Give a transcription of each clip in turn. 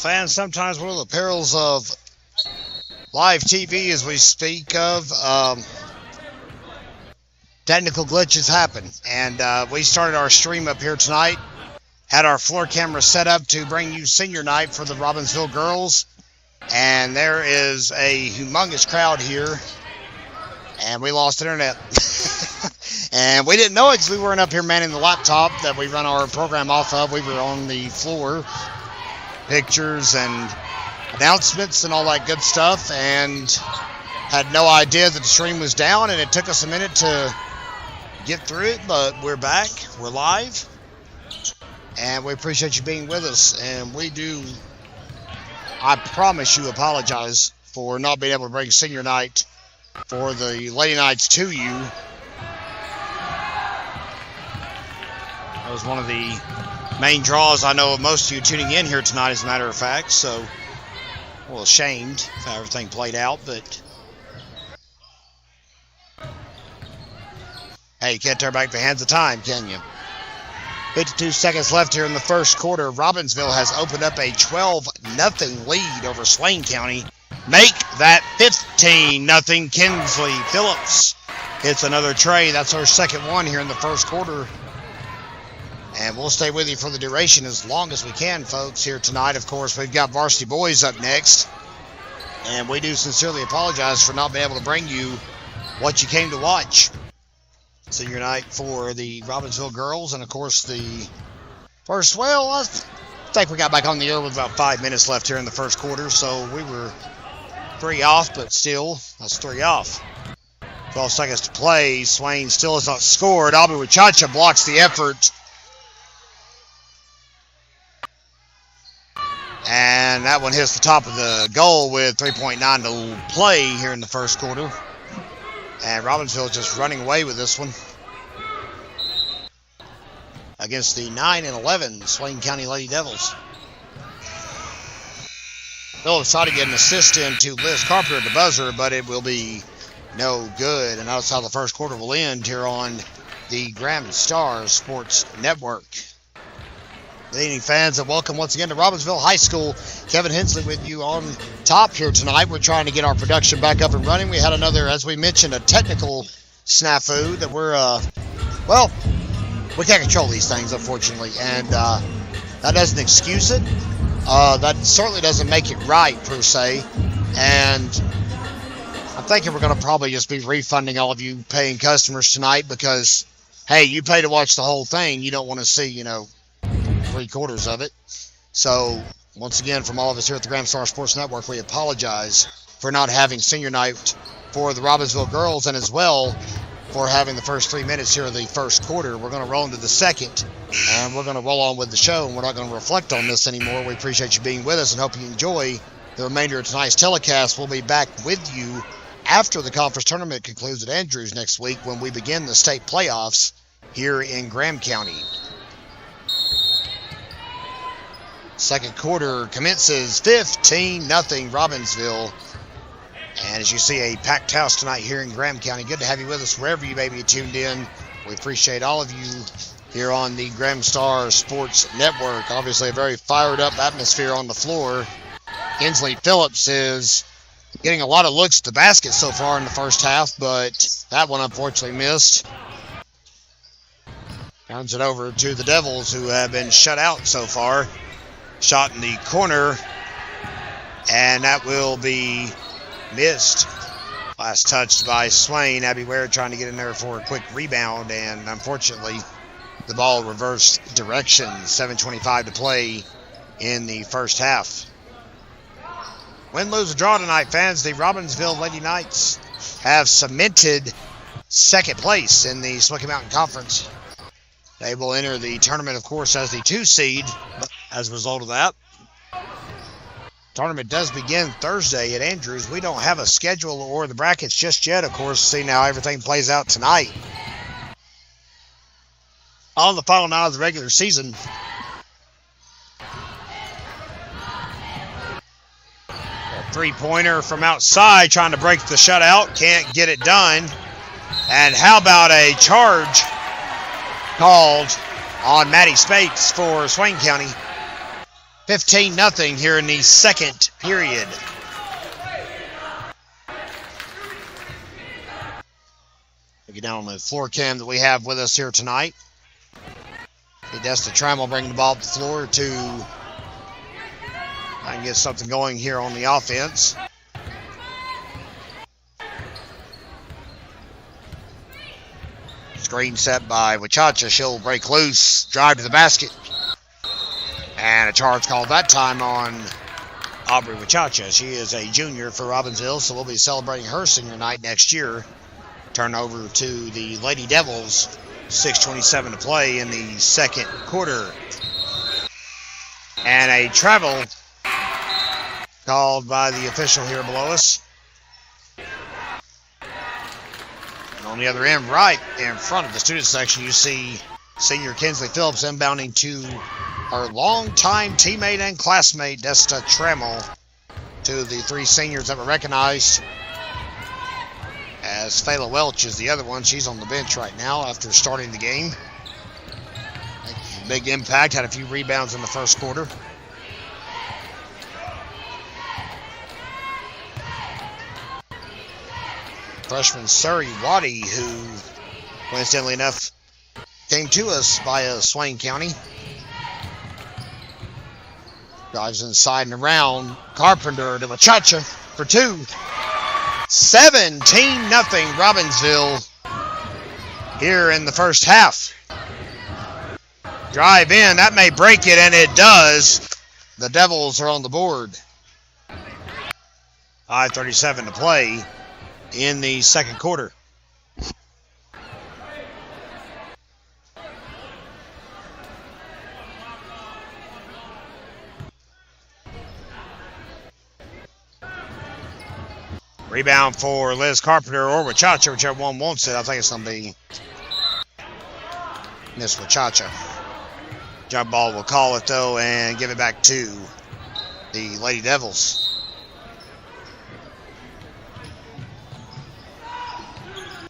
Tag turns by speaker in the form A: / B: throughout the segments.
A: fans, sometimes one of the perils of live TV as we speak of, technical glitches happen. And we started our stream up here tonight, had our floor camera set up to bring you senior night for the Robbinsville girls. And there is a humongous crowd here, and we lost internet. And we didn't know it because we weren't up here manning the laptop that we run our program off of. We were on the floor, pictures and announcements and all that good stuff, and had no idea that the stream was down, and it took us a minute to get through it, but we're back, we're live, and we appreciate you being with us. And we do, I promise you, apologize for not being able to bring senior night for the Lady Knights to you. That was one of the main draws I know of most of you tuning in here tonight, as a matter of fact, so a little ashamed of how everything played out, but hey, you can't turn back the hands of time, can you? 52 seconds left here in the first quarter. Robbinsville has opened up a 12-0 lead over Swain County. Make that 15-0. Kinsley Phillips hits another tray. That's her second one here in the first quarter. And we'll stay with you for the duration as long as we can, folks, here tonight. Of course, we've got Varsity Boys up next. And we do sincerely apologize for not being able to bring you what you came to watch. Senior night for the Robbinsville girls. And, of course, the first, well, I think we got back on the air with about 5 minutes left here in the first quarter. So we were 3 off, but still, that's 3 off. 12 seconds to play. Swain still has not scored. Aubrey Wachacha blocks the effort. And that one hits the top of the goal with 3.9 to play here in the first quarter. And Robbinsville just running away with this one against the 9-11 Swain County Lady Devils. Phillips tried to get an assist into Liz Carpenter at the buzzer, but it will be no good. And that's how the first quarter will end here on the Graham Star Sports Network. Good evening, fans, and welcome once again to Robbinsville High School. Kevin Hensley with you on top here tonight. We're trying to get our production back up and running. We had another, as we mentioned, a technical snafu that we're, well, we can't control these things, unfortunately, and that doesn't excuse it. That certainly doesn't make it right, per se, and I'm thinking we're going to probably just be refunding all of you paying customers tonight because, hey, you pay to watch the whole thing. You don't want to see, 3/4 of it. So, once again, from all of us here at the Graham Star Sports Network, we apologize for not having senior night for the Robbinsville girls, and as well for having the first 3 minutes here of the first quarter. We're going to roll into the second, and we're going to roll on with the show, and we're not going to reflect on this anymore. We appreciate you being with us and hope you enjoy the remainder of tonight's telecast. We'll be back with you after the conference tournament concludes at Andrews next week when we begin the state playoffs here in Graham County. Second quarter commences 15-0 Robbinsville. And as you see, a packed house tonight here in Graham County. Good to have you with us wherever you may be tuned in. We appreciate all of you here on the Graham Star Sports Network. Obviously a very fired up atmosphere on the floor. Kinsley Phillips is getting a lot of looks at the basket so far in the first half, but that one unfortunately missed. Turns it over to the Devils, who have been shut out so far. Shot in the corner, and that will be missed. Last touched by Swain. Abby Ware trying to get in there for a quick rebound, and unfortunately the ball reversed direction. 7:25 to play in the first half. Win, lose, or draw tonight, fans. The Robbinsville Lady Knights have cemented second place in the Smoky Mountain Conference. They will enter the tournament, of course, as the 2 seed. As a result of that, tournament does begin Thursday at Andrews. We don't have a schedule or the brackets just yet, of course. See now everything plays out tonight. On the final night of the regular season, a three-pointer from outside trying to break the shutout. Can't get it done. And how about a charge called on Maddie Spates for Swain County? 15-0 here in the second period. Get down on the floor cam that we have with us here tonight. Desta Trammell bringing the ball up the floor to try and get something going here on the offense. Screen set by Wachacha. She'll break loose, drive to the basket. And a charge called that time on Aubrey Wachacha. She is a junior for Robbinsville, so we'll be celebrating her senior night next year. Turn over to the Lady Devils. 6:27 to play in the second quarter. And a travel called by the official here below us. And on the other end, right in front of the student section, you see senior Kinsley Phillips inbounding to her longtime teammate and classmate, Desta Trammell. Two of the three seniors that were recognized, as Fayla Welch is the other one. She's on the bench right now after starting the game. Big impact, had a few rebounds in the first quarter. Freshman Surrey Waddy, who coincidentally enough came to us via Swain County. Drives inside and around. Carpenter to Wachacha for two. 17-0 Robbinsville here in the first half. Drive in, that may break it, and it does. The Devils are on the board. 5:37 to play in the second quarter. Rebound for Liz Carpenter or Wachacha, whichever one wants it. I think it's going to be Miss Wachacha. Jump ball will call it, though, and give it back to the Lady Devils.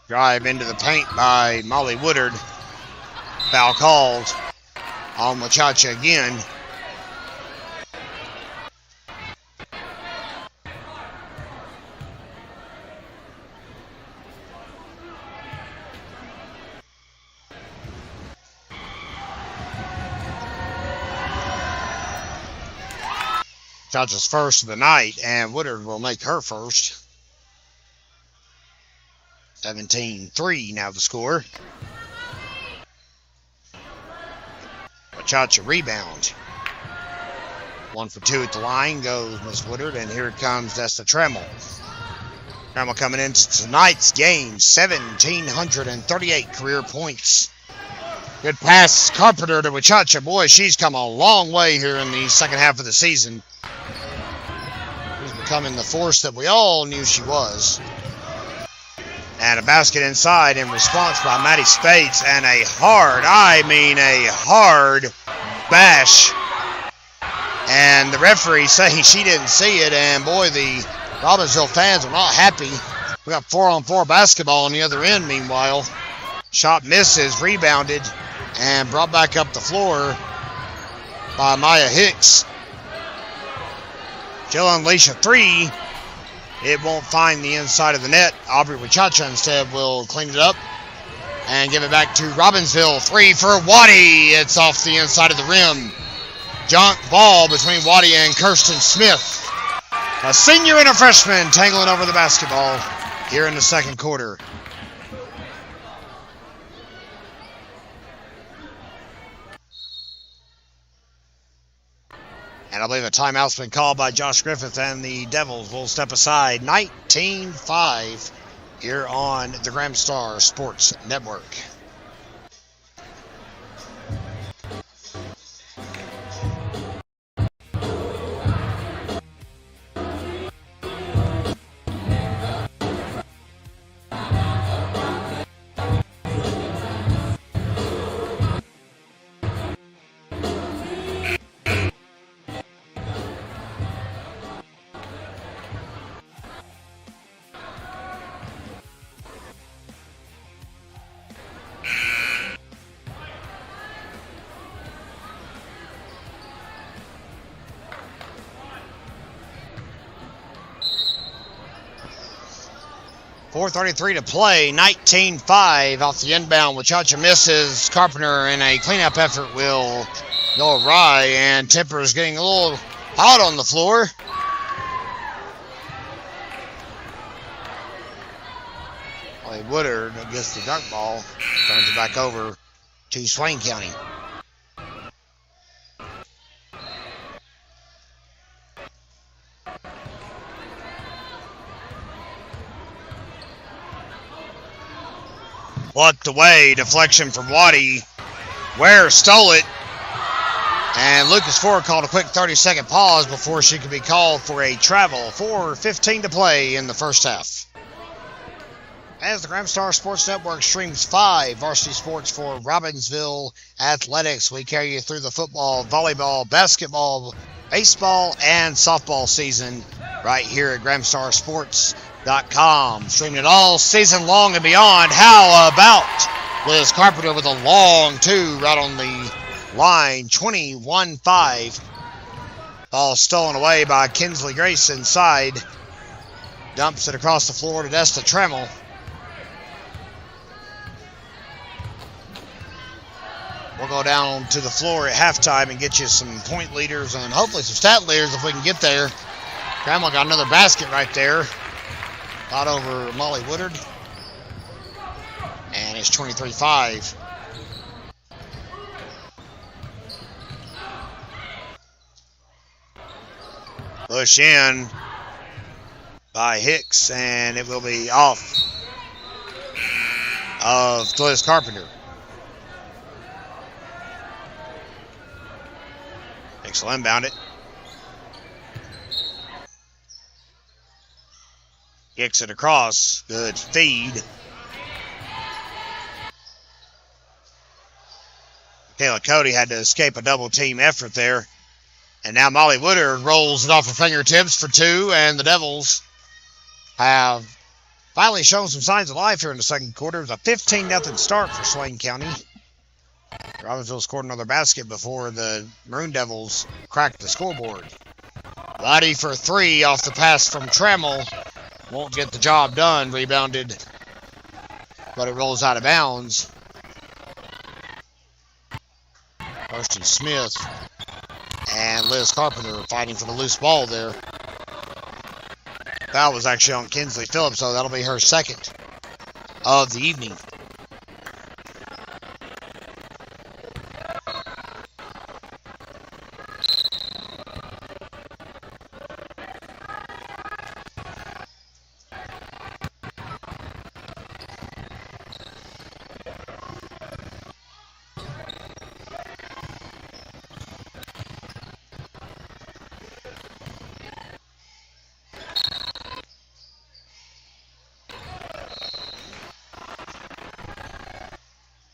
A: Drive into the paint by Molly Woodard. Foul called on Wachacha again. Wachacha's first of the night, and Woodard will make her first. 17-3 now the score. Wachacha rebound. 1 for 2 at the line goes Miss Woodard, and here comes Desta Trammell. Trammell coming into tonight's game, 1,738 career points. Good pass, Carpenter to Wachacha. Boy, she's come a long way here in the second half of the season. She's becoming the force that we all knew she was. And a basket inside in response by Maddie Spates, and a hard bash. And the referee saying she didn't see it, and boy, the Robbinsville fans are not happy. We got 4-on-4 basketball on the other end meanwhile. Shot misses, rebounded, and brought back up the floor by Maya Hicks. She'll unleash a three. It won't find the inside of the net. Aubrey Wachacha instead will clean it up and give it back to Robbinsville. Three for Waddy. It's off the inside of the rim. Junk ball between Waddy and Kirsten Smith. A senior and a freshman tangling over the basketball here in the second quarter. And I believe a timeout's been called by Josh Griffith, and the Devils will step aside. 19-5 here on the Graham Star Sports Network. 4:33 to play, 19-5 off the inbound. Wachacha misses. Carpenter in a cleanup effort will go awry, and Temper's getting a little hot on the floor. Woodard gets the dunk ball, turns it back over to Swain County. Plucked away, deflection from Waddy. Ware stole it, and Lucas Ford called a quick 30-second pause before she could be called for a travel. 4:15 to play in the first half. As the Graham Star Sports Network streams 5 varsity sports for Robbinsville athletics, we carry you through the football, volleyball, basketball, baseball, and softball season right here at GrahamStarSports.com. Streaming it all season long and beyond. How about Liz Carpenter with a long two right on the line, 21-5. Ball stolen away by Kinsley Grace inside. Dumps it across the floor to Desta Trammell. We'll go down to the floor at halftime and get you some point leaders and hopefully some stat leaders if we can get there. Trammell got another basket right there. Got over Molly Woodard. And it's 23-5. Push in by Hicks, and it will be off of Liz Carpenter. Hicks will inbound it. Kicks it across. Good feed. Kayla Cody had to escape a double-team effort there. And now Molly Woodard rolls it off her fingertips for two, and the Devils have finally shown some signs of life here in the second quarter. It was a 15-0 start for Swain County. Robbinsville scored another basket before the Maroon Devils cracked the scoreboard. Lottie for three off the pass from Trammell. Won't get the job done. Rebounded, but it rolls out of bounds. Kirsten Smith and Liz Carpenter fighting for the loose ball there. Foul was actually on Kinsley Phillips, so that'll be her second of the evening.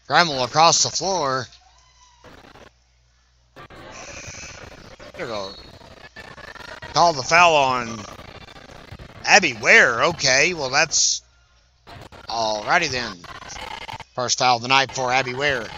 A: Trammell across the floor. There we go. Call the foul on Abby Ware. Okay, well that's alrighty then. First foul of the night for Abby Ware.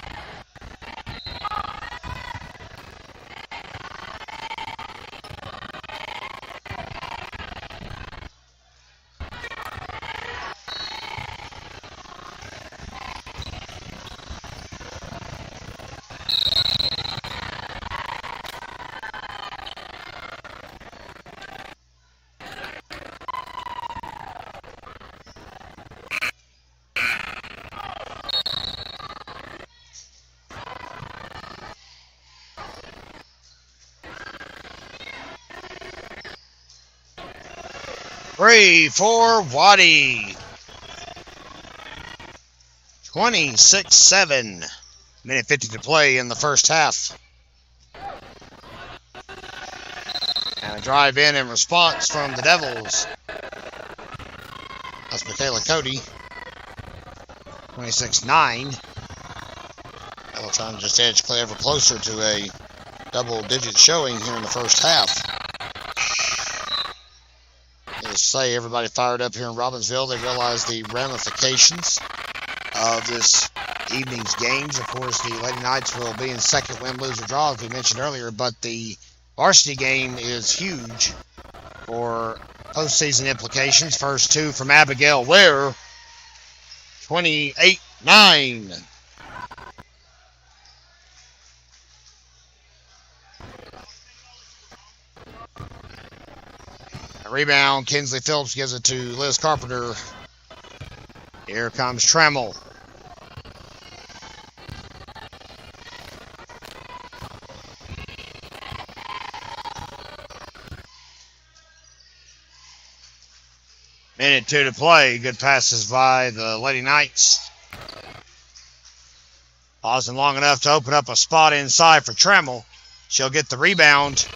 A: Three for Waddy. 26-7. Minute 50 to play in the first half. And a drive in response from the Devils. That's Michaela Cody. 26-9. Devil trying to just edge play ever closer to a double-digit showing here in the first half. Say everybody fired up here in Robbinsville. They realize the ramifications of this evening's games. Of course, the Lady Knights will be in second win, lose, or draw, as we mentioned earlier, but the varsity game is huge for postseason implications. First two from Abigail Ware, 28-9. Rebound, Kinsley Phillips gives it to Liz Carpenter. Here comes Trammell. Minute 2 to play. Good passes by the Lady Knights. Pausing long enough to open up a spot inside for Trammell. She'll get the rebound.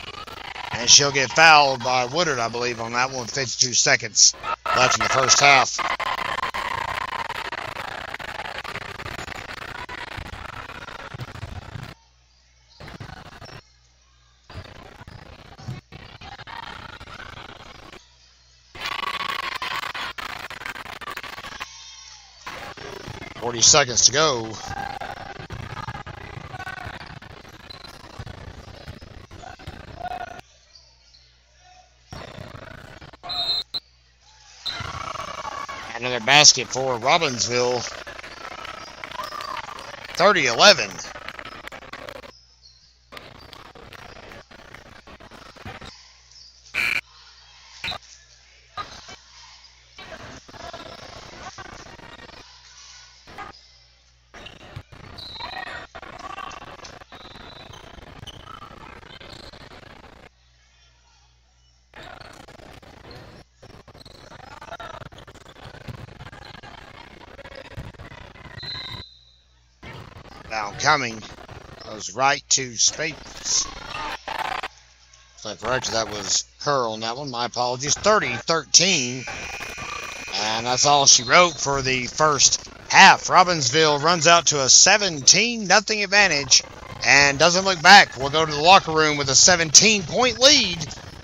A: And she'll get fouled by Woodard, I believe, on that one. 52 seconds left in the first half. Seconds to go. Another basket for Robbinsville. 30-11. Now coming goes right to Spates. So correct, that was her on that one. My apologies. 30-13. And that's all she wrote for the first half. Robbinsville runs out to a 17-0 advantage and doesn't look back. We'll go to the locker room with a 17-point lead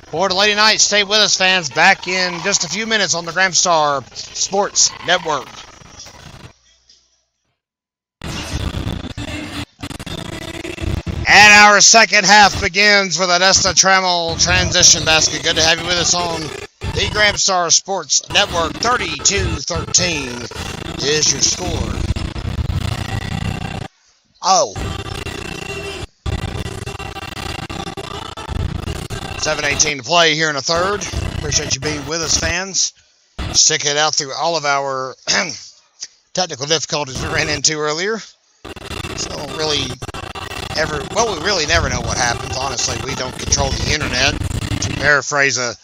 A: for the Lady Knights. Stay with us, fans. Back in just a few minutes on the Grand Star Sports Network. And our second half begins with a Nesta Trammell transition basket. Good to have you with us on the Grand Star Sports Network. 32-13 is your score. Oh. 7:18 to play here in the third. Appreciate you being with us, fans. Stick it out through all of our technical difficulties we ran into earlier. So we really never know what happens. Honestly, we don't control the internet. To paraphrase a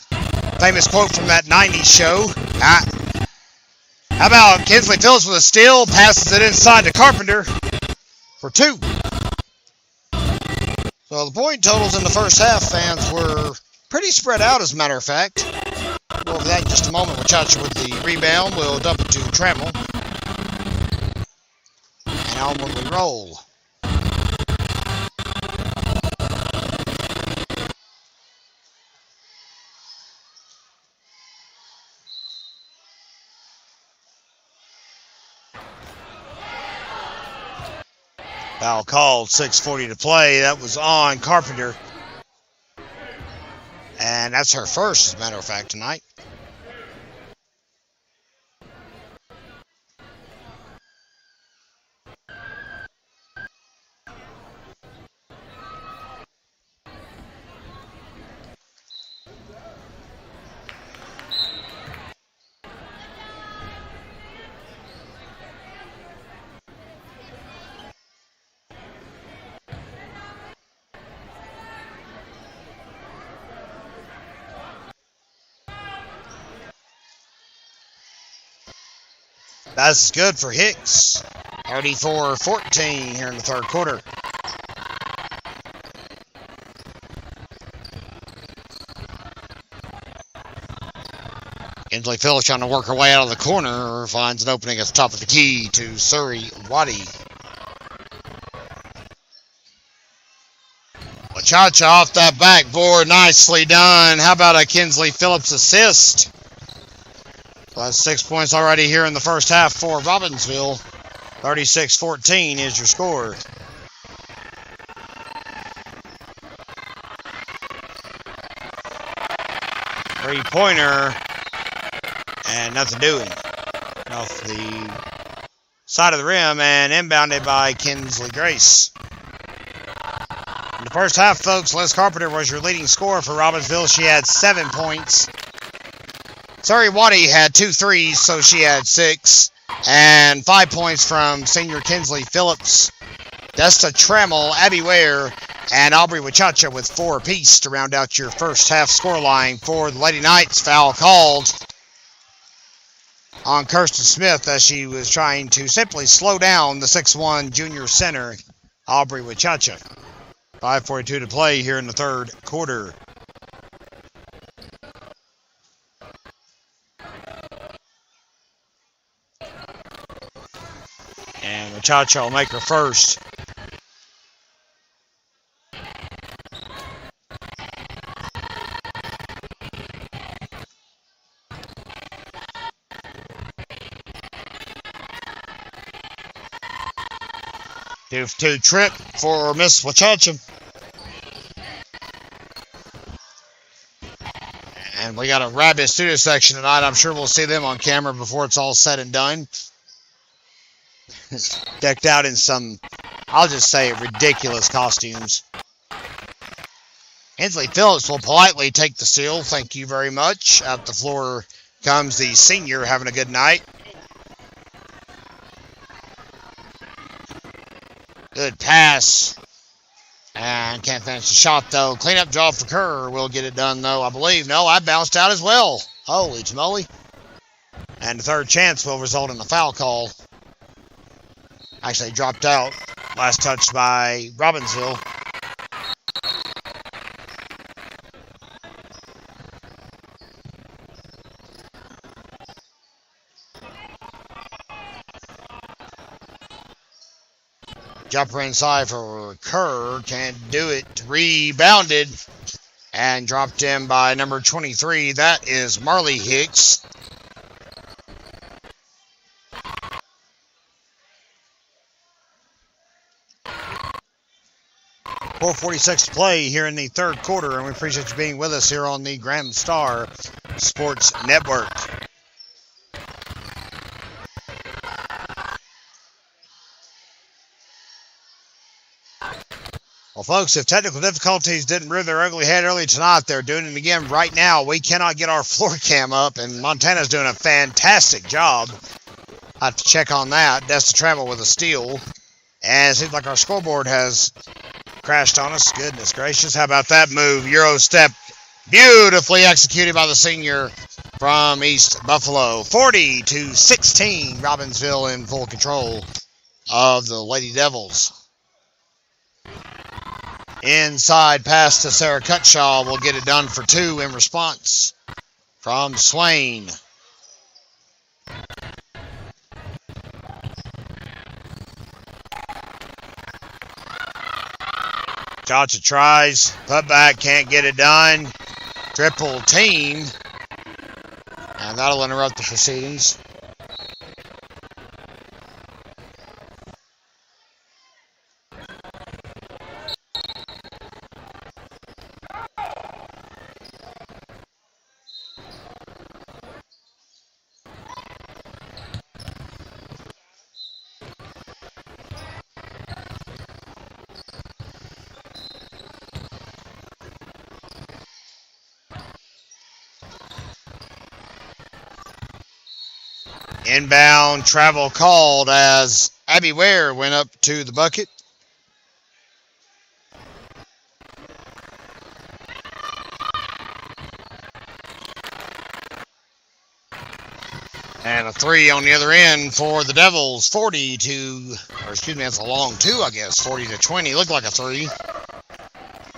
A: famous quote from that 90s show. How about Kinsley Phillips with a steal, passes it inside to Carpenter for two. So the point totals in the first half, fans, were pretty spread out, as a matter of fact. We'll go over that in just a moment. Wachacha with the rebound. We'll dump it to Trammell. And on when we roll. Foul called, 6:40 to play. That was on Carpenter. And that's her first, as a matter of fact, tonight. That's good for Hicks. 34-14 here in the third quarter. Kinsley Phillips trying to work her way out of the corner. Finds an opening at the top of the key to Surrey Waddy. Wachacha off that backboard. Nicely done. How about a Kinsley Phillips assist? That's 6 points already here in the first half for Robbinsville. 36-14 is your score. Three-pointer. And nothing doing. Off the side of the rim and inbounded by Kinsley Grace. In the first half, folks, Liz Carpenter was your leading scorer for Robbinsville. She had 7 points. Sari Waddy had 2 threes, so she had 6. And 5 points from senior Kinsley Phillips, Desta Trammell, Abby Ware, and Aubrey Wachacha with 4 apiece to round out your first half scoreline for the Lady Knights. Foul called on Kirsten Smith as she was trying to simply slow down the 6'1 junior center, Aubrey Wachacha. 5:42 to play here in the third quarter. And Wachacha will make her first. To trip for Miss Wachacha. And we got a Rabbit student section tonight. I'm sure we'll see them on camera before it's all said and done. Decked out in some, I'll just say, ridiculous costumes. Kinsley Phillips will politely take the steal. Thank you very much. Out the floor comes the senior having a good night. Good pass. And can't finish the shot, though. Cleanup job for Kerr. Will get it done, though, I believe. No, I bounced out as well. Holy moly. And the third chance will result in a foul call. Actually dropped out. Last touch by Robbinsville. Jumper inside for Kerr. Can't do it. Rebounded. And dropped in by number 23. That is Marley Hicks. .446 to play here in the third quarter, and we appreciate you being with us here on the Grand Star Sports Network. Well, folks, if technical difficulties didn't rear their ugly head early tonight, they're doing it again right now. We cannot get our floor cam up, and Montana's doing a fantastic job. I have to check on that. Desta Trammell with a steal. And it seems like our scoreboard has crashed on us. Goodness gracious. How about that move? Euro step. Beautifully executed by the senior from East Buffalo. 40-16. Robbinsville in full control of the Lady Devils. Inside pass to Sarah Cutshaw will get it done for 2 in response from Swain. Chacha tries, put back, can't get it done. Triple team. And that'll interrupt the proceedings. Inbound travel called as Abby Ware went up to the bucket. And a 3 on the other end for the Devils. that's a long 2, I guess. 40-20. Looked like a 3.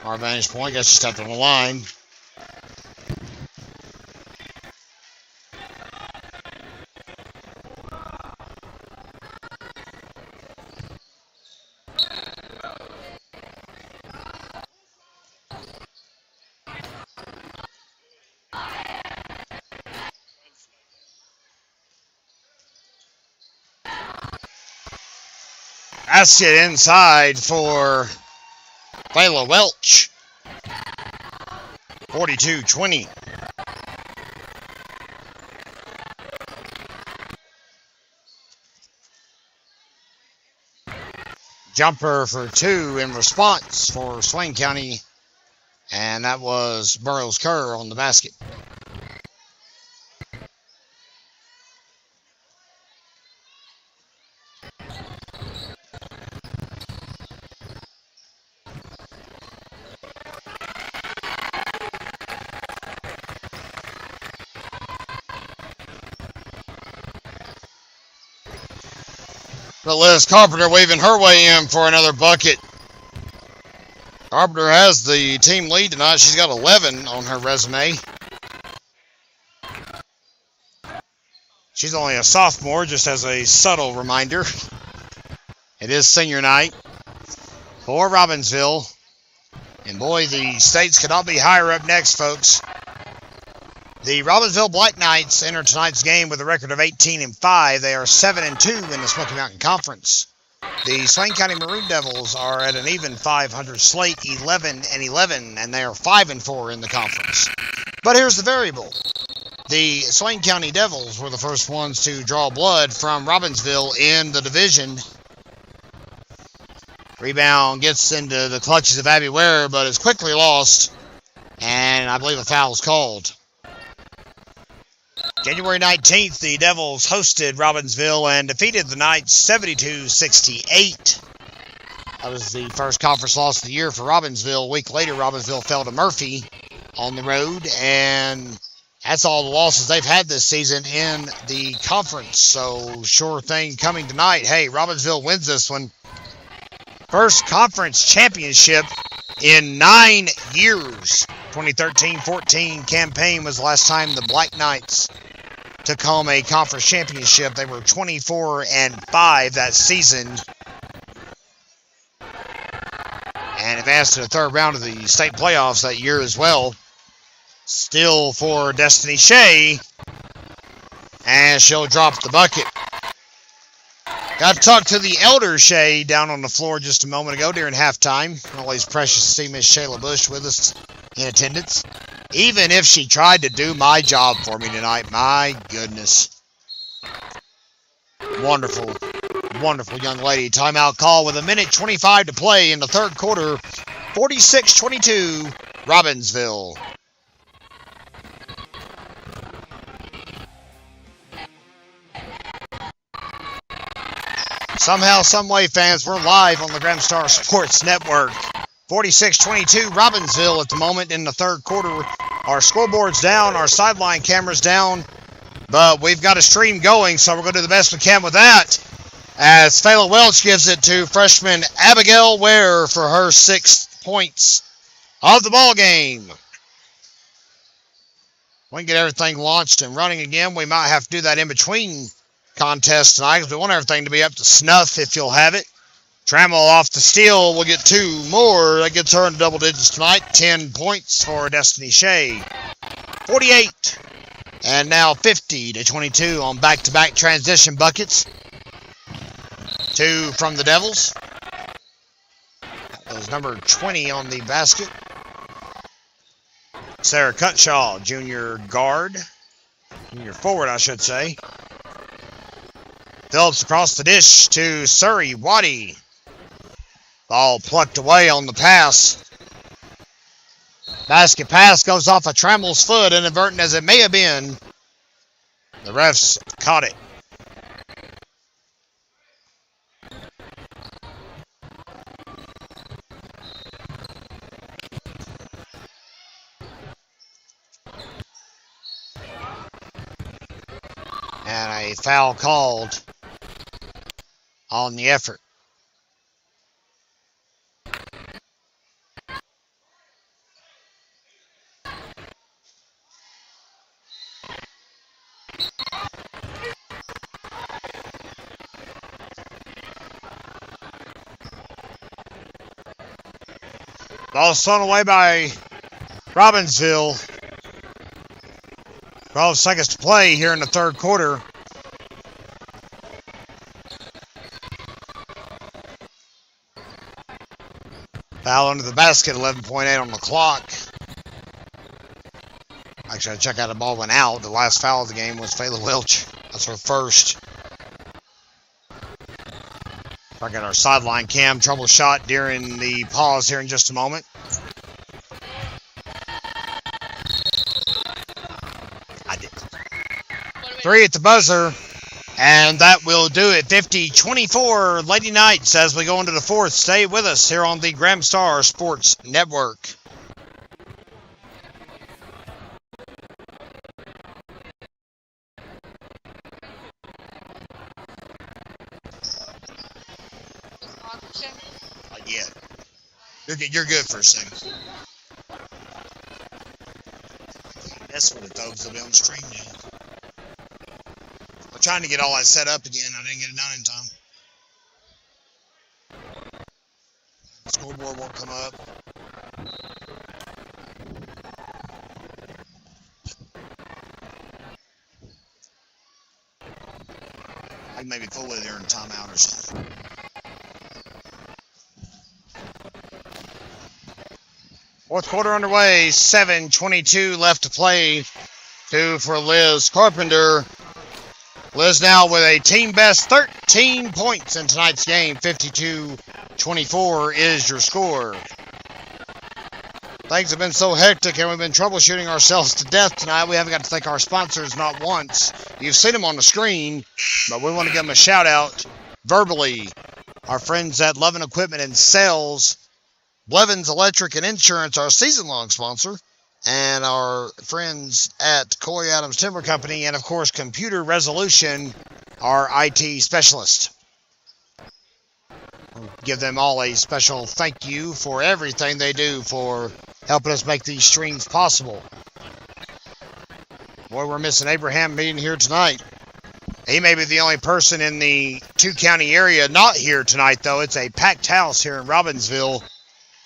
A: Our vantage point, guess she stepped on the line. That's it inside for Layla Welch. 42-20. Jumper for 2 in response for Swain County, and that was Burroughs Kerr on the basket. But Liz Carpenter weaving her way in for another bucket. Carpenter has the team lead tonight. She's got 11 on her resume. She's only a sophomore, just as a subtle reminder. It is senior night for Robbinsville. And boy, the stakes could not be higher up next, folks. The Robbinsville Black Knights enter tonight's game with a record of 18-5. They are 7-2 in the Smoky Mountain Conference. The Swain County Maroon Devils are at an even 500 slate, 11-11, and they are 5-4 in the conference. But here's the variable. The Swain County Devils were the first ones to draw blood from Robbinsville in the division. Rebound gets into the clutches of Abby Ware, but is quickly lost, and I believe a foul is called. January 19th, the Devils hosted Robbinsville and defeated the Knights 72-68. That was the first conference loss of the year for Robbinsville. A week later, Robbinsville fell to Murphy on the road, and that's all the losses they've had this season in the conference. So, sure thing coming tonight. Hey, Robbinsville wins this one. First conference championship in 9 years. 2013-14 campaign was the last time the Black Knights took home a conference championship. They were 24-5 that season, and advanced to the third round of the state playoffs that year as well. Still for Destiny Shea, and she'll drop the bucket. Got to talk to the elder Shea down on the floor just a moment ago during halftime. Always precious to see Miss Shayla Bush with us in attendance. Even if she tried to do my job for me tonight, my goodness. Wonderful, wonderful young lady. Timeout call with 1:25 to play in the third quarter. 46-22, Robbinsville. Somehow, someway, fans, we're live on the Graham Star Sports Network. 46-22, Robbinsville at the moment in the third quarter. Our scoreboard's down, our sideline camera's down, but we've got a stream going, so we're going to do the best we can with that. As Fayla Welch gives it to freshman Abigail Ware for her 6th points of the ball game. We can get everything launched and running again. We might have to do that in between contests tonight because we want everything to be up to snuff if you'll have it. Trammell off the steal. We'll get 2 more. That gets her in double digits tonight. 10 points for Destiny Shea. 48. And now 50-22 on back-to-back transition buckets. 2 from the Devils. That was number 20 on the basket. Sarah Cutshaw, junior guard. Junior forward, I should say. Phillips across the dish to Surrey Waddy. Ball plucked away on the pass. Basket pass goes off of Trammell's foot, inadvertent as it may have been. The refs caught it. And a foul called on the effort. Ball thrown away by Robbinsville. 12 seconds to play here in the third quarter. Foul under the basket, 11.8 on the clock. Actually, I checked out the ball went out. The last foul of the game was Fayla Welch. That's her first. I got our sideline cam trouble shot during the pause here in just a moment. I did. 3 at the buzzer, and that will do it. 50-24 Lady Knights as we go into the fourth. Stay with us here on the Graham Star Sports Network. Yeah, you're good for a second. That's what it does. It'll be on the stream now. I'm trying to get all that set up again. I didn't get it done in time. The scoreboard won't come up. I can maybe pull it there in timeout or something. Fourth quarter underway, 7:22 left to play. 2 for Liz Carpenter. Liz now with a team best 13 points in tonight's game. 52-24 is your score. Things have been so hectic and we've been troubleshooting ourselves to death tonight. We haven't got to thank our sponsors not once. You've seen them on the screen, but we want to give them a shout out verbally. Our friends at Lovin Equipment and Sales, Blevins Electric and Insurance, our season-long sponsor, and our friends at Coy Adams Timber Company, and of course Computer Resolution, our IT specialist. We'll give them all a special thank you for everything they do for helping us make these streams possible. Boy, we're missing Abraham being here tonight. He may be the only person in the two-county area not here tonight, though. It's a packed house here in Robbinsville.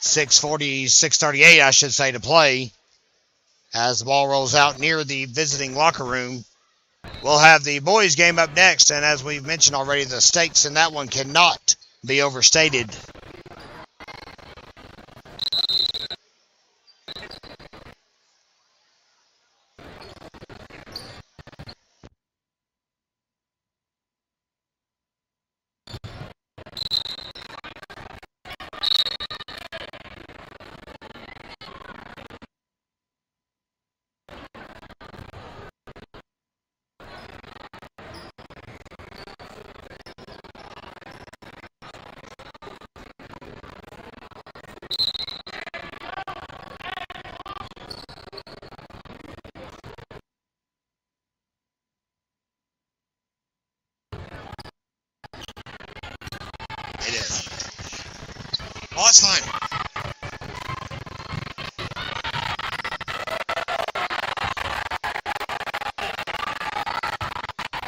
A: 6:38, I should say, to play. As the ball rolls out near the visiting locker room, we'll have the boys game up next. And as we've mentioned already, the stakes in that one cannot be overstated. It is. Oh, it's fine.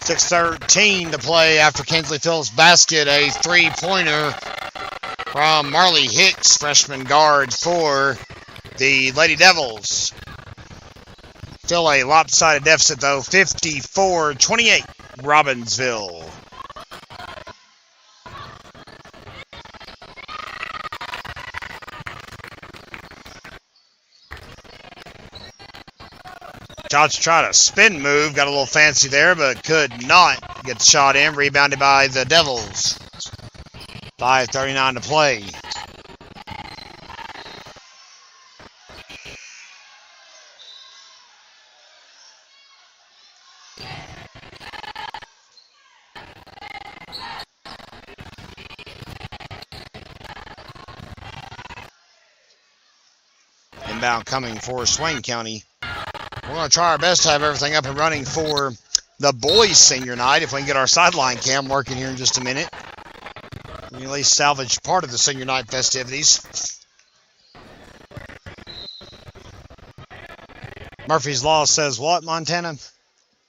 A: .6:13 to play after Kinsley Phillips' basket. A three-pointer from Marley Hicks, freshman guard for the Lady Devils. Still a lopsided deficit, though. 54-28, Robbinsville. Shots tried a spin move, got a little fancy there, but could not get the shot in. Rebounded by the Devils. 5:39 to play. Inbound coming for Swain County. We're going to try our best to have everything up and running for the boys' senior night. If we can get our sideline cam working here in just a minute, we can at least salvage part of the senior night festivities. Murphy's Law says what, Montana?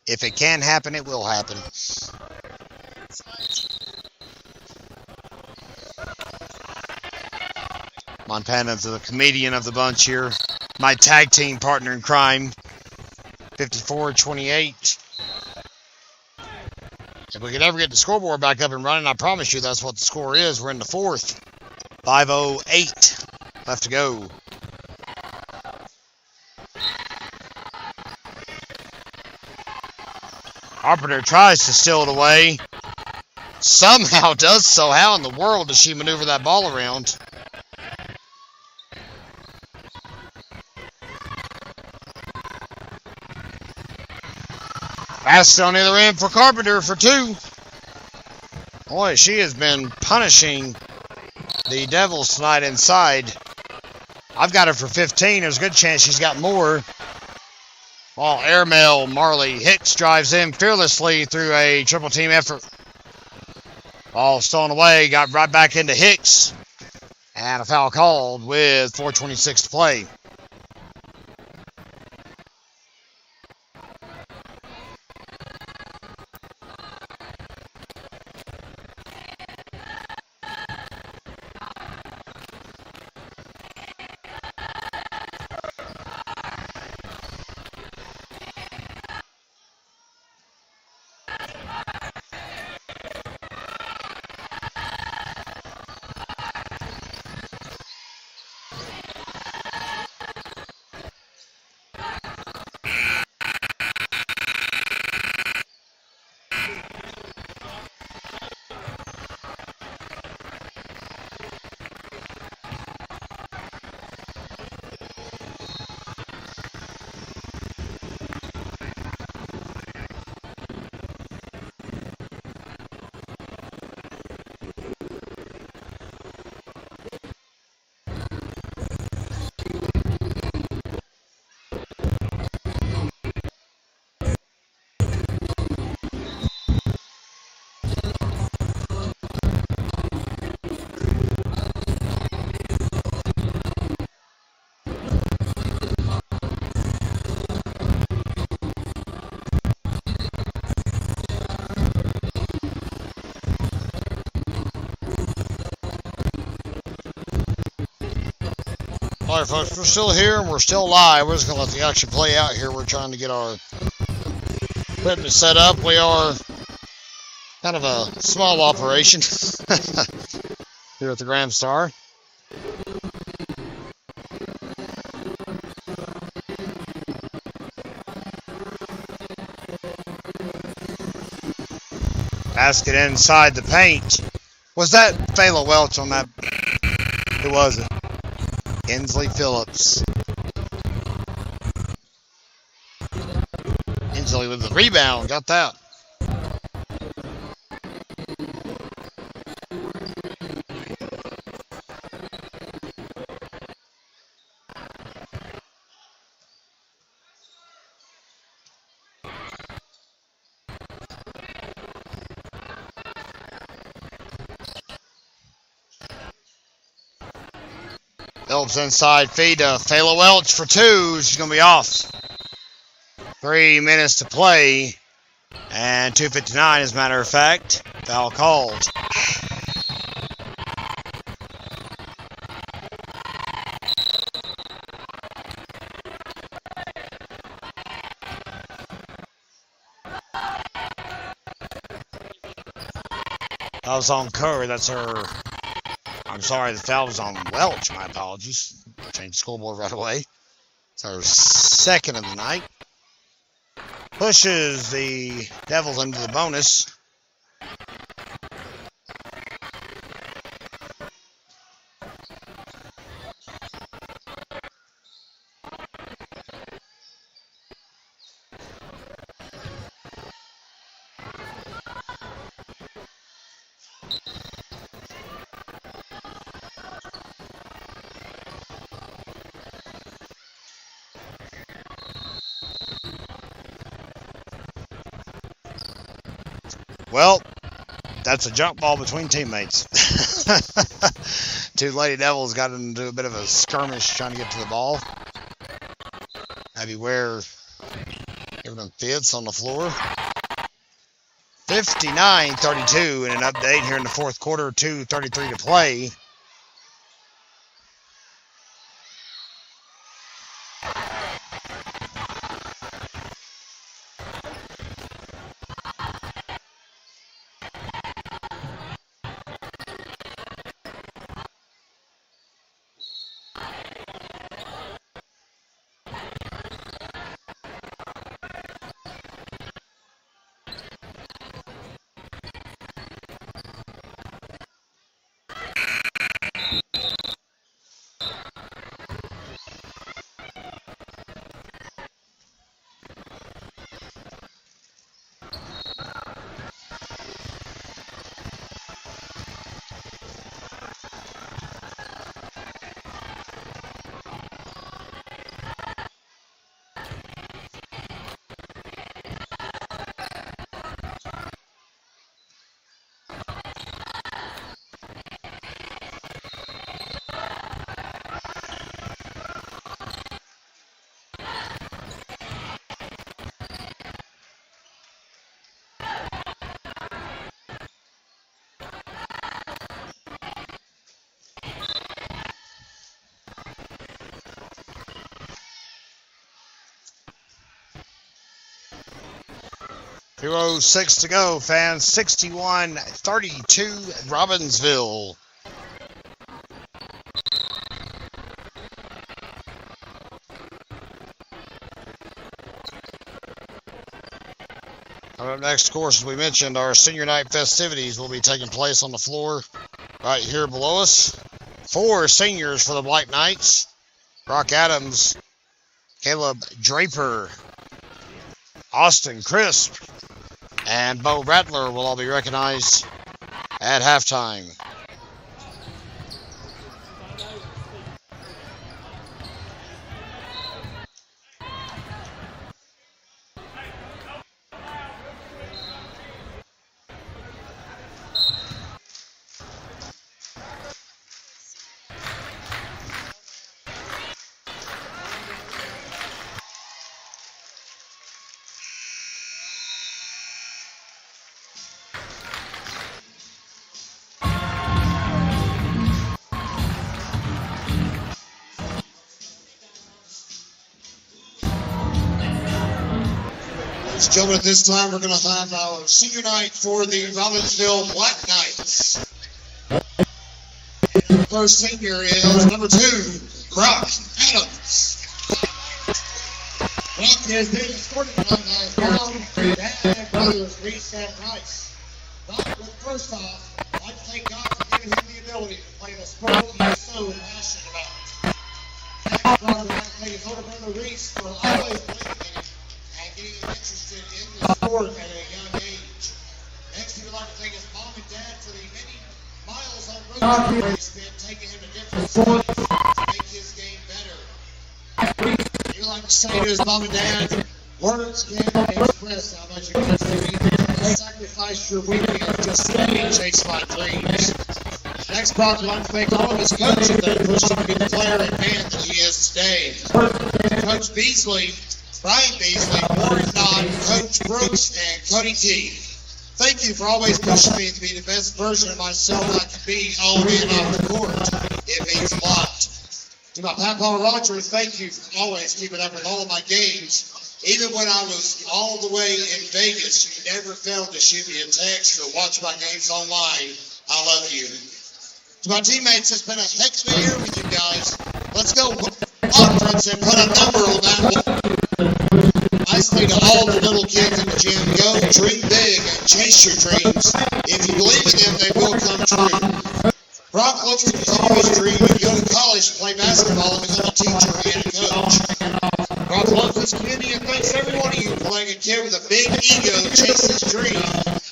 A: If it can happen, it will happen. Montana's the comedian of the bunch here. My tag team partner in crime. 54-28. If we could ever get the scoreboard back up and running, I promise you that's what the score is. We're in the fourth. 5:08 left to go. Carpenter tries to steal it away. somehow does so. How in the world does she maneuver that ball around? Pass on the other end for Carpenter for 2. Boy, she has been punishing the Devils tonight inside. I've got her for 15. There's a good chance she's got more. Ball airmail. Marley Hicks drives in fearlessly through a triple team effort. Ball stolen away. Got right back into Hicks. And a foul called with 4:26 to play. All right, folks, we're still here and we're still live. We're just going to let the action play out here. We're trying to get our equipment set up. We are kind of a small operation here at the Grand Star. Basket inside the paint. Was that Fayla Welch on that? Who was it? Inslee Phillips. Inslee with the rebound. Got that. Phillips inside feed to Fayla Welch for 2. She's going to be off. 3 minutes to play. And 2:59 as a matter of fact. Foul called. That was on Curry. That's her. I'm sorry, the foul was on Welch. My apologies. Changed the scoreboard right away. It's our second of the night. Pushes the Devils into the bonus. Well, that's a jump ball between teammates. 2 Lady Devils got into a bit of a skirmish trying to get to the ball. Maybe where giving them fits on the floor. 59-32 in an update here in the fourth quarter. 2:33 to play. 2:06 to go, fans. 61-32 Robbinsville. Up next, of course, as we mentioned, our senior night festivities will be taking place on the floor right here below us. 4 seniors for the Black Knights. Brock Adams, Caleb Draper, Austin Crisp, and Bo Rattler will all be recognized at halftime.
B: Gentlemen, at this time we're going to have our senior night for the Robbinsville Black Knights. And the first senior is number 2, Brock Adams. Brock has been escorted by his mom, dad, and brother, Reese and Rice. Brock, first off, I'd like to thank God for giving him the ability to play the sport he's so passionate about. Next, Brock would like to thank his older brother, Reese, for always believing in him and getting him interested in the sport at a young age. Next, we would like to thank his mom and dad for the many miles on road trips they spent taking him to different states to make his game better. We would like to say to his mom and dad, words can't express how much you sacrifice your weekends just so you can chase my dreams. Next, Brock would like to thank all of his coaches that pushed him to be the player and man that he is today. Coach Beasley, Brian Beasley, Warren Dodd, Coach Brooks, and Cody T. Thank you for always pushing me to be the best version of myself I can be on and off the court. It means a lot. To my Papa Roger, thank you for always keeping up with all of my games. Even when I was all the way in Vegas, you never failed to shoot me a text or watch my games online. I love you. To my teammates, it's been a heck of a year with you guys. Let's go conference and put a number on that one. I say to all the little kids in the gym, go dream big and chase your dreams. If you believe in them, they will come true. Brock looks to continue his dream and go to college to play basketball and become a teacher and a coach. Brock loves his community and thanks every one of you for letting a kid with a big ego chase his dream.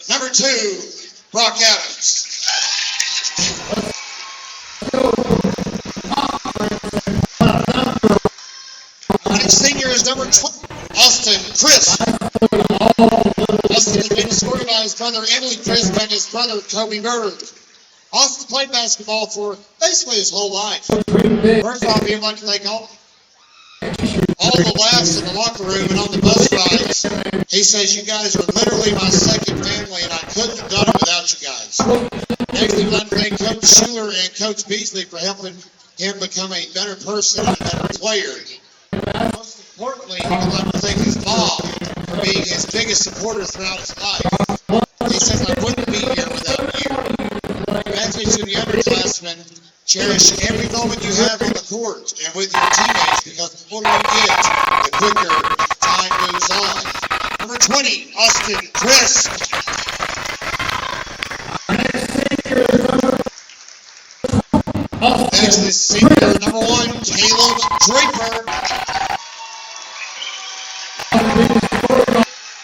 B: Number 2, Brock Adams. Next senior is number 20, Austin Crisp. Austin has been escorted by his brother Emily Crisp and his brother Kobe Bird. Austin's played basketball for basically his whole life. First off, he'd like to thank all the laughs in the locker room and on the bus rides. He says, you guys are literally my second family and I couldn't have done it without you guys. Next, we'd like to thank Coach Schuler and Coach Beasley for helping him become a better person and a better player. Most importantly, I'd like to thank his mom for being his biggest supporter throughout his life. He says, I wouldn't be here without you. Congratulations to the underclassmen. Cherish every moment you have on the court and with your teammates because the older you get, the quicker time moves on. Number 20, Austin Crisp. Next is senior number 1, Caleb Draper.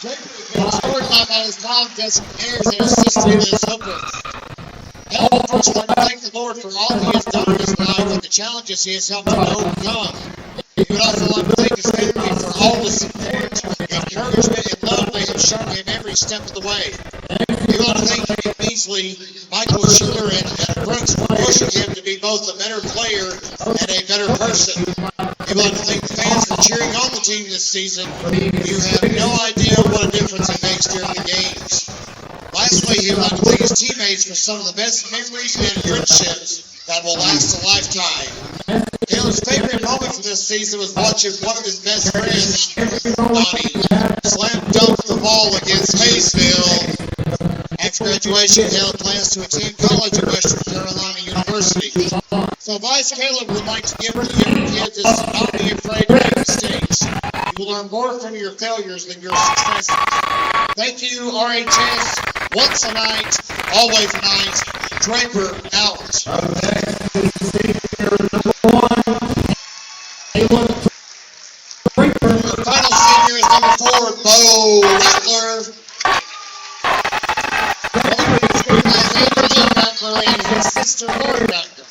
B: Draper has been scored by his mom, Jessica Ayers, and his sister, Liz Hooper. Caleb first like to thank the Lord for all he has done in his life and the challenges he has helped him to overcome. He would also like to thank his family for all the support, encouragement, and love they have shown him every step of the way. He would like to thank Coach Beasley, Michael Schuler, and Brooks for pushing him to be both a better player and a better person. He would like to thank the fans for cheering on the team this season. You have no idea what a difference it makes during the games. Lastly, he would like to thank his teammates for some of the best memories and friendships that will last a lifetime. Taylor's favorite moment from this season was watching one of his best friends, Donnie, slam dunk the football against Hayesville. After graduation, he had plans to attend college at Western Carolina University. So Vice Caleb would like to give the young kids is to not be afraid to make mistakes. You will learn more from your failures than your successes. Thank you, RHS. Once a night, always a night. Draper out. The final senior is number 4, Bo Rattler. And his sister, Lori Rattler.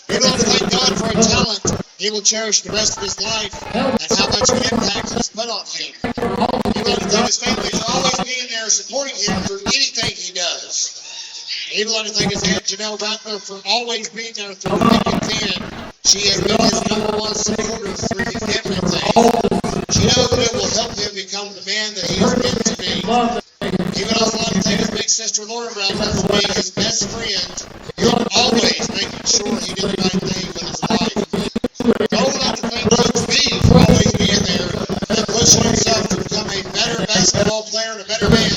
B: He will thank God for a talent he will cherish the rest of his life and how much of an impact he's put on him. He will thank his family for always being there supporting him through anything he does. He would like to thank his aunt Janelle Rattler for always being there through thick and thin. She has been his #1 supporter through everything. She knows that it will help him become the man that he is meant to be. He would also like to thank his big sister Lauren Rattler for being his best friend and always making sure he did the right thing with his life. I would like to thank Coach B for always being there and pushing himself to become a better basketball player and a better man.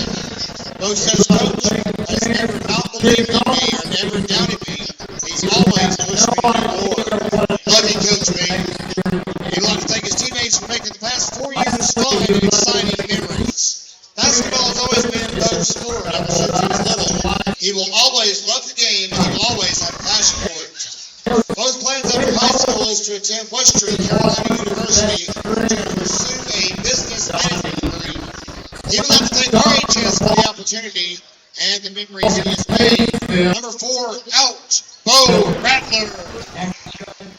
B: Coach says Coach has never not believed in me or never doubted me. He's always pushed me to do more. Love you, Coach B. He'd like to thank his teammates for making the past 4 years fun and exciting memories. Basketball has always been Bo's sport ever since he was little. He will always love the game and he will always have a passion for it. Bo's plans after high school is to attend Western Carolina University to pursue a business management degree. He would like to thank RHS for the opportunity and the memories he has made. Number 4, out, Bo Rattler.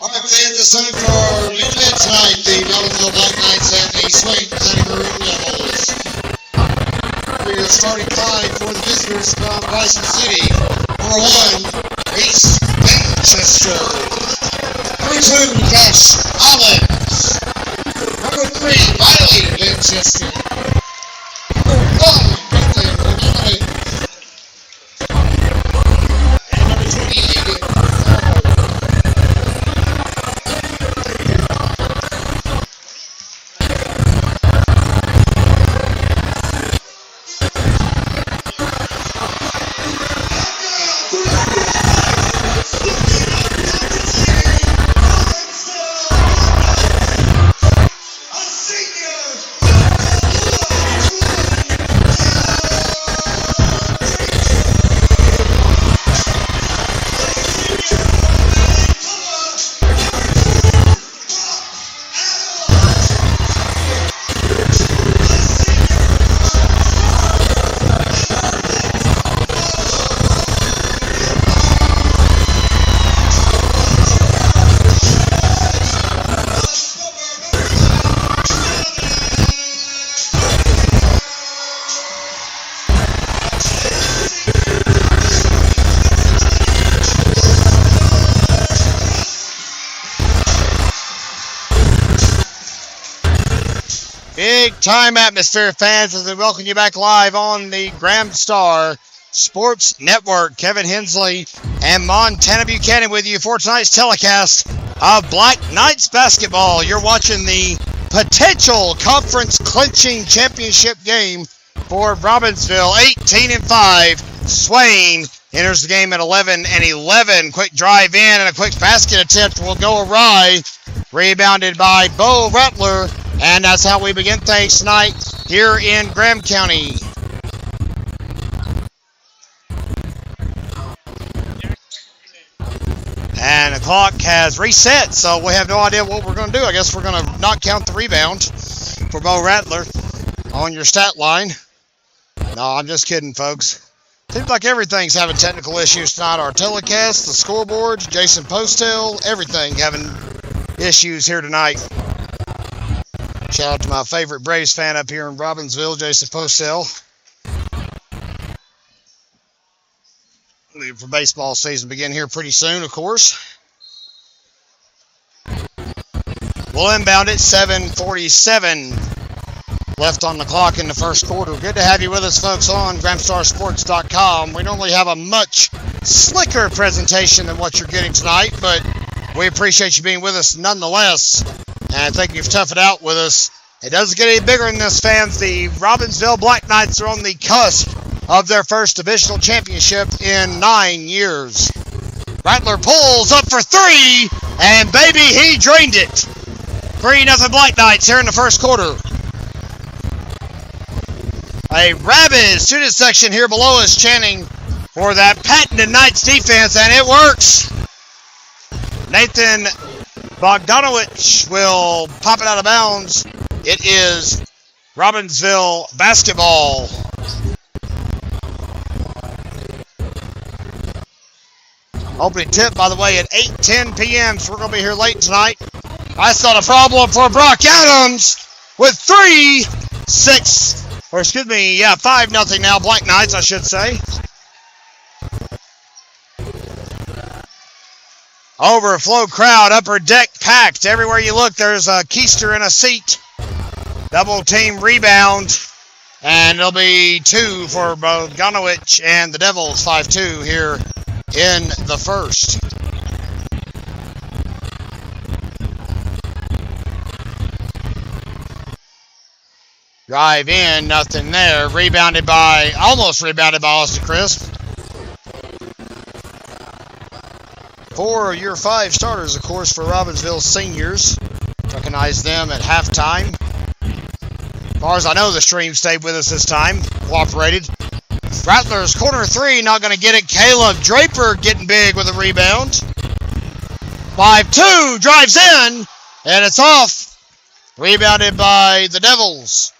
B: All right, fans, it's time for our main event tonight, the Robbinsville Black Knights and the Swain County Maroon Devils. We are starting 5 for the visitors from Varsity City. Number 1, Reese Manchester. Number 2, Josh Collins. Number 3, Riley Manchester. Number 5, Brooklyn United. And number 28, big time atmosphere, fans, as we welcome you back live on the Grand Star Sports Network. Kevin Hensley and Montana Buchanan with you for tonight's telecast of Black Knights basketball. You're watching the potential conference clinching championship game for Robbinsville. 18-5. Swain enters the game at 11-11. Quick drive in and a quick basket attempt will go awry. Rebounded by Bo Rattler. And that's how we begin things tonight here in Graham County. And the clock has reset, so we have no idea what we're going to do. I guess we're going to not count the rebound for Bo Rattler on your stat line. No, I'm just kidding, folks. Seems like everything's having technical issues tonight. Our telecast, the scoreboards, Jason Postel, everything having issues here tonight. Shout out to my favorite Braves fan up here in Robbinsville, Jason Postel. For baseball season begin here pretty soon, of course. We'll inbound it, 7:47 left on the clock in the first quarter. Good to have you with us, folks, on GramStarSports.com. We normally have a much slicker presentation than what you're getting tonight, but we appreciate you being with us nonetheless. And I think you've toughed it out with us
A: It doesn't get any bigger than this, fans. The Robbinsville Black Knights are on the cusp of their first divisional championship in 9 years. Rattler pulls up for three, and baby, he drained it. 3-0 Black Knights here in the first quarter. A rabid student section here below us chanting for that patented Knights defense, and it works. Nathan Bogdanovich will pop it out of bounds. It is Robbinsville basketball. Opening tip, by the way, at 8:10 p.m., so we're going to be here late tonight. That's not a problem for Brock Adams with 5-0 now, Black Knights, I should say. Overflow crowd, upper deck packed. Everywhere you look, there's a keister in a seat. Double team rebound. And it'll be 2 for Bogdanovich and the Devils, 5-2 here in the first. Drive in, nothing there. Almost rebounded by Austin Crisp. 4 of your 5 starters, of course, for Robbinsville seniors. Recognize them at halftime. As far as I know, the stream stayed with us this time. Cooperated. Rattler's corner 3, not going to get it. Caleb Draper getting big with a rebound. 5-2, drives in, and it's off. Rebounded by the Devils.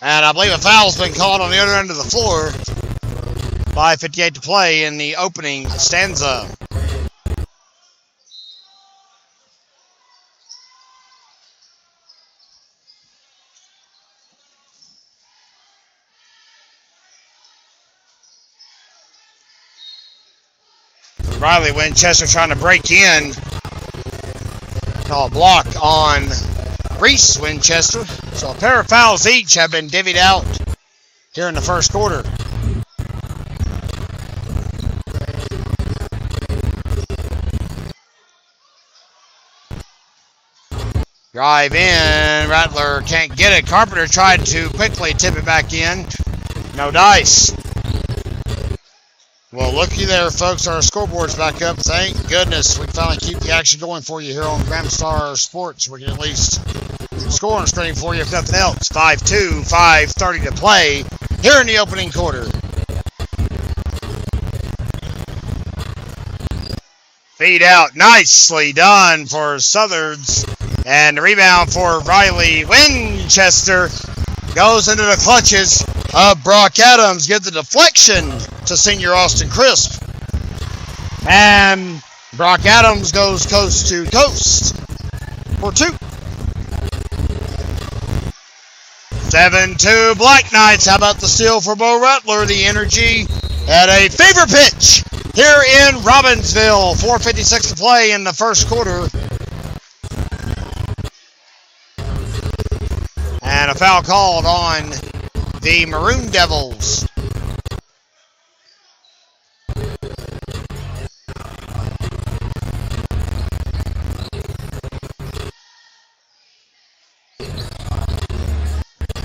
A: And I believe a foul's been called on the other end of the floor. 5:58 to play in the opening stanza. Riley Winchester trying to break in. Call a block on Reese Winchester. So a pair of fouls each have been divvied out here in the first quarter. Drive in. Rattler can't get it. Carpenter tried to quickly tip it back in. No dice. Well, looky there, folks. Our scoreboard's back up. Thank goodness we finally keep the action going for you here on Gramstar Sports. We can at least score on screen for you, if nothing else. 5-2, 5:30 to play here in the opening quarter. Feed out. Nicely done for Southards. And the rebound for Riley Winchester goes into the clutches of Brock Adams. Gives the deflection to senior Austin Crisp. And Brock Adams goes coast to coast for 2. 7-2 Black Knights. How about the steal for Bo Rattler? The energy at a fever pitch here in Robbinsville. 4:56 to play in the first quarter. And a foul called on the Maroon Devils.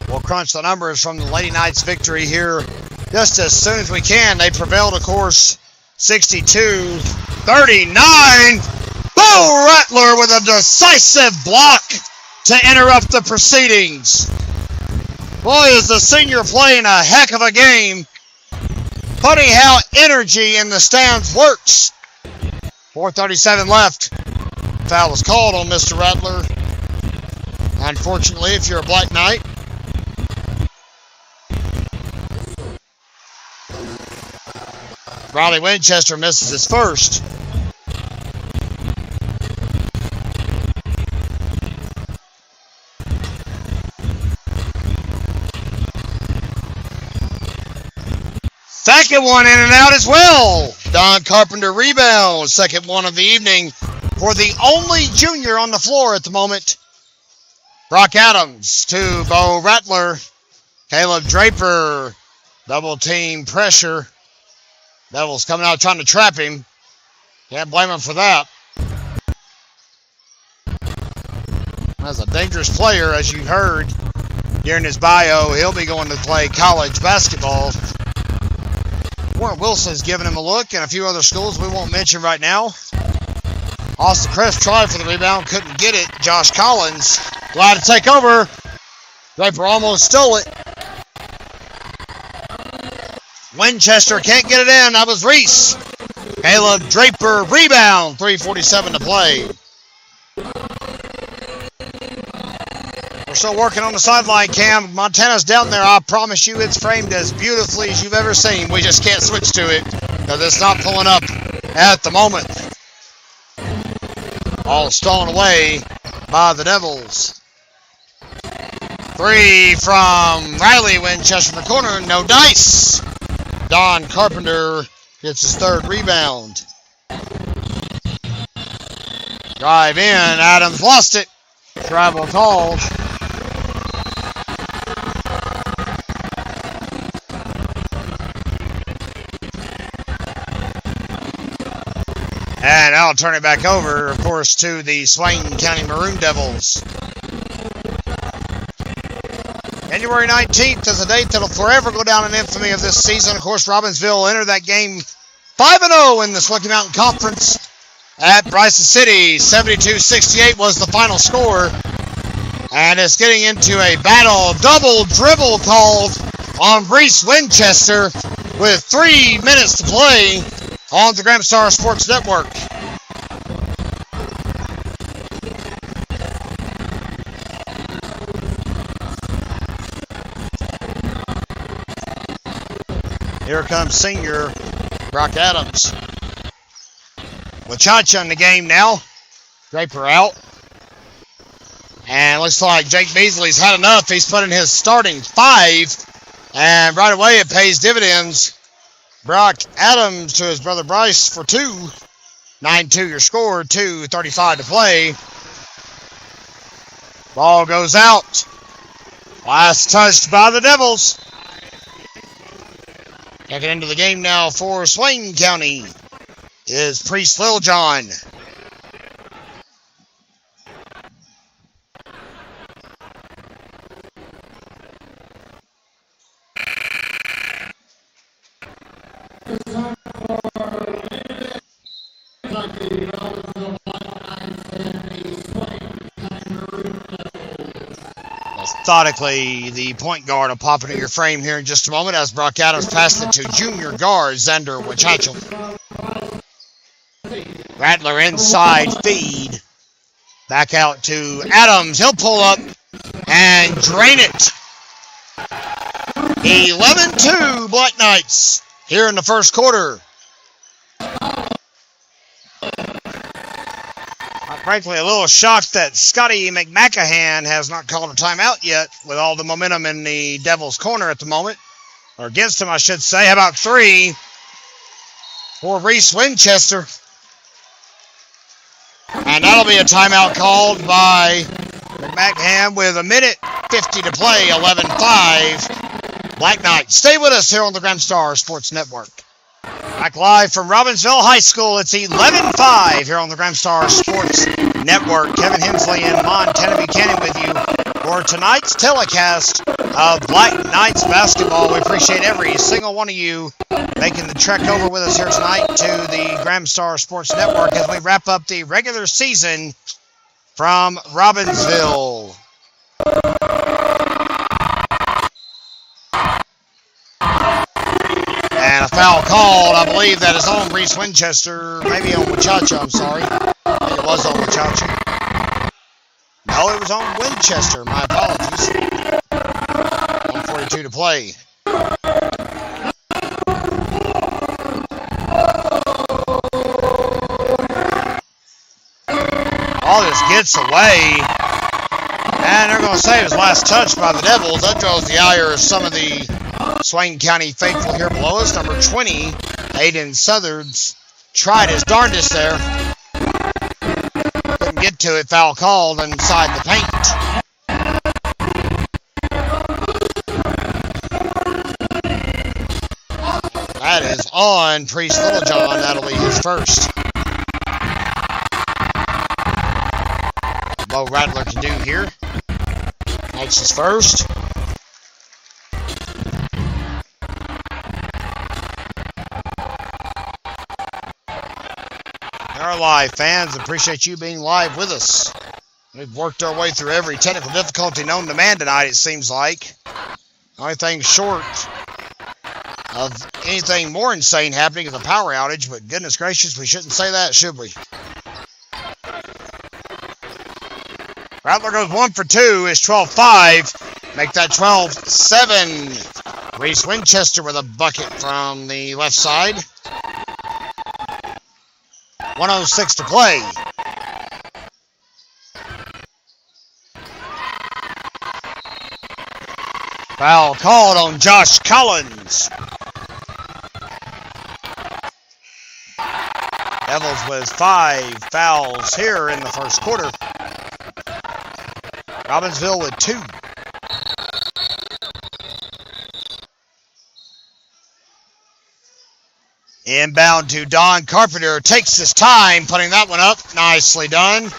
A: We'll crunch the numbers from the Lady Knights' victory here just as soon as we can. They prevailed, of course, 62-39. Bo Rattler with a decisive block to interrupt the proceedings. Boy, is the senior playing a heck of a game. Funny how energy in the stands works. 4:37 left. Foul was called on Mr. Rattler. Unfortunately, if you're a Black Knight. Riley Winchester misses his first. Second one in and out as well. Don Carpenter rebounds. Second one of the evening for the only junior on the floor at the moment. Brock Adams to Bo Rattler. Caleb Draper. Double team pressure. Devils coming out trying to trap him. Can't blame him for that. As a dangerous player, as you heard during his bio, he'll be going to play college basketball. Warren Wilson's giving him a look, and a few other schools we won't mention right now. Austin Crest tried for the rebound, couldn't get it. Josh Collins glad to take over. Draper almost stole it. Winchester can't get it in. That was Reese. Caleb Draper rebound. 3:47 to play. We're still working on the sideline cam. Montana's down there. I promise you it's framed as beautifully as you've ever seen. We just can't switch to it because it's not pulling up at the moment. All stolen away by the Devils. 3 from Riley. Winchester in the corner. No dice. Don Carpenter gets his 3rd rebound. Drive in. Adams lost it. Travel called. And I'll turn it back over, of course, to the Swain County Maroon Devils. January 19th is a date that will forever go down in infamy of this season. Of course, Robbinsville entered that game 5-0 in the Smoky Mountain Conference at Bryson City. 72-68 was the final score. And it's getting into a battle. Double dribble called on Reese Winchester with 3 minutes to play on the Grand Star Sports Network. Here comes senior Brock Adams. Wachacha in the game now. Draper out. And looks like Jake Beasley's had enough. He's put in his starting 5. And right away it pays dividends. Brock Adams to his brother Bryce for 2. 9-2 your score. 2:35 to play. Ball goes out. Last touched by the Devils. Checking into the game now for Swain County is Priest Littlejohn. Methodically, the point guard will pop into your frame here in just a moment as Brock Adams passes it to junior guard Xander Wachacha. Rattler inside feed. Back out to Adams. He'll pull up and drain it. 11-2 Black Knights here in the first quarter. Frankly, a little shocked that Scotty McMacahan has not called a timeout yet with all the momentum in the Devils' corner at the moment. Or against him, I should say. How about 3 for Reese Winchester? And that'll be a timeout called by McMacahan with 1:50 to play, 11-5. Black Knights. Stay with us here on the Grand Star Sports Network. Back live from Robbinsville High School. It's 11-5 here on the Grand Star Sports Network. Kevin Hensley and Montana Buchanan with you for tonight's telecast of Black Knights basketball. We appreciate every single one of you making the trek over with us here tonight to the Grand Star Sports Network as we wrap up the regular season from Robbinsville. And a foul called, I believe that is on Reese Winchester, maybe on Wachacha, I'm sorry. I think it was on Wachacha. No, it was on Winchester, my apologies. 1:42 to play. All this gets away. And they're going to say it was last touch by the Devils. That draws the ire of some of the Swain County faithful here below us. Number 20, Hayden Southards, tried his darndest there. Couldn't get to it. Foul called inside the paint. That is on Priest Littlejohn. That'll be his first. Mo Rattler can do here. Makes his first. Our live fans, appreciate you being live with us. We've worked our way through every technical difficulty known to man tonight, it seems like. Only thing short of anything more insane happening is a power outage, but goodness gracious, we shouldn't say that, should we? Rattler goes 1 for 2, is 12-5. Make that 12-7. Reese Winchester with a bucket from the left side. 1:06 to play. Foul called on Josh Collins. Devils with 5 fouls here in the first quarter. Robbinsville with 2. Inbound to Don Carpenter. Takes his time putting that one up. Nicely done.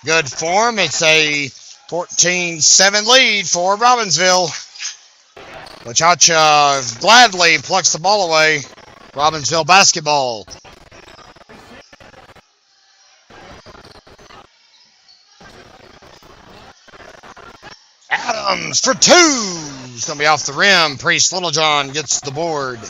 A: Good form. It's a 14-7 lead for Robbinsville. Wachacha gladly plucks the ball away. Robbinsville basketball. Adams for 2. It's going to be off the rim. Priest Littlejohn gets the board.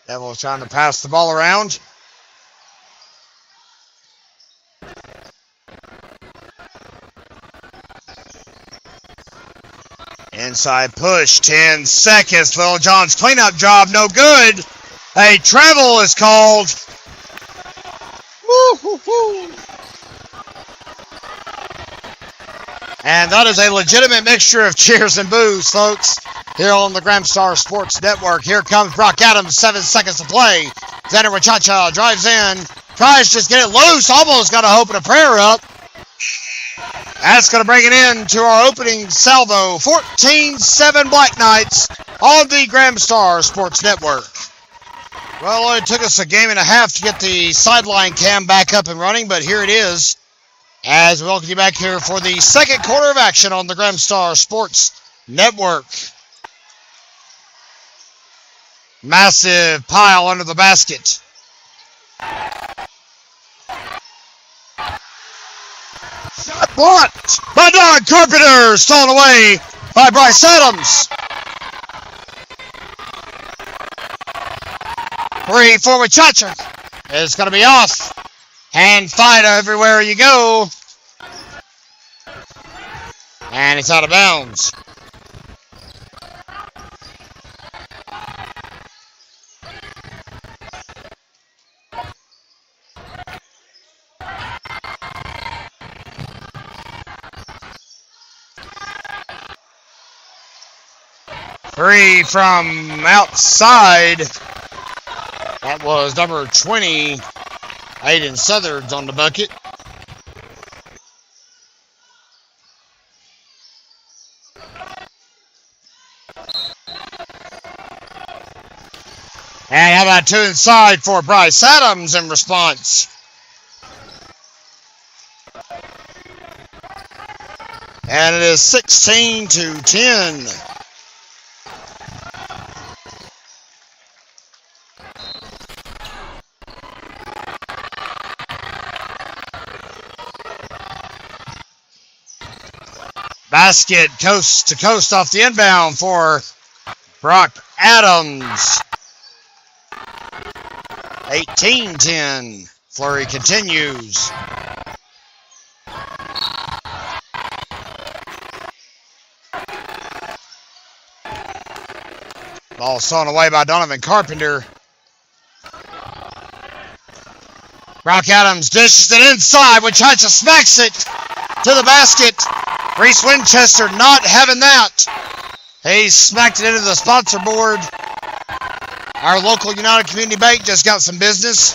A: Devils trying to pass the ball around. Inside push, 10 seconds. Littlejohn's cleanup job, no good. A travel is called. Woo-hoo-hoo. And that is a legitimate mixture of cheers and boos, folks, here on the Gramstar Sports Network. Here comes Brock Adams, 7 seconds to play. Xander Wachacha drives in, tries to just get it loose, almost got a hope and a prayer up. That's going to bring it in to our opening salvo. 14-7 Black Knights on the Gramstar Sports Network. Well, it took us a game and a half to get the sideline cam back up and running, but here it is as we welcome you back here for the second quarter of action on the Gramstar Sports Network. Massive pile under the basket. Shot blocked by Don Carpenter. Stolen away by Bryce Adams. 3 for Wachacha. It's going to be off. Hand fight everywhere you go. And it's out of bounds. Three from outside. That was number 20, Aiden Southards on the bucket. And how about 2 inside for Bryce Adams in response? And it is 16-10. Basket coast to coast off the inbound for Brock Adams. 18-10. Flurry continues. Ball stolen away by Donovan Carpenter. Brock Adams dishes it inside. Wachacha smacks it to the basket. Reese Winchester not having that. He smacked it into the sponsor board. Our local United Community Bank just got some business.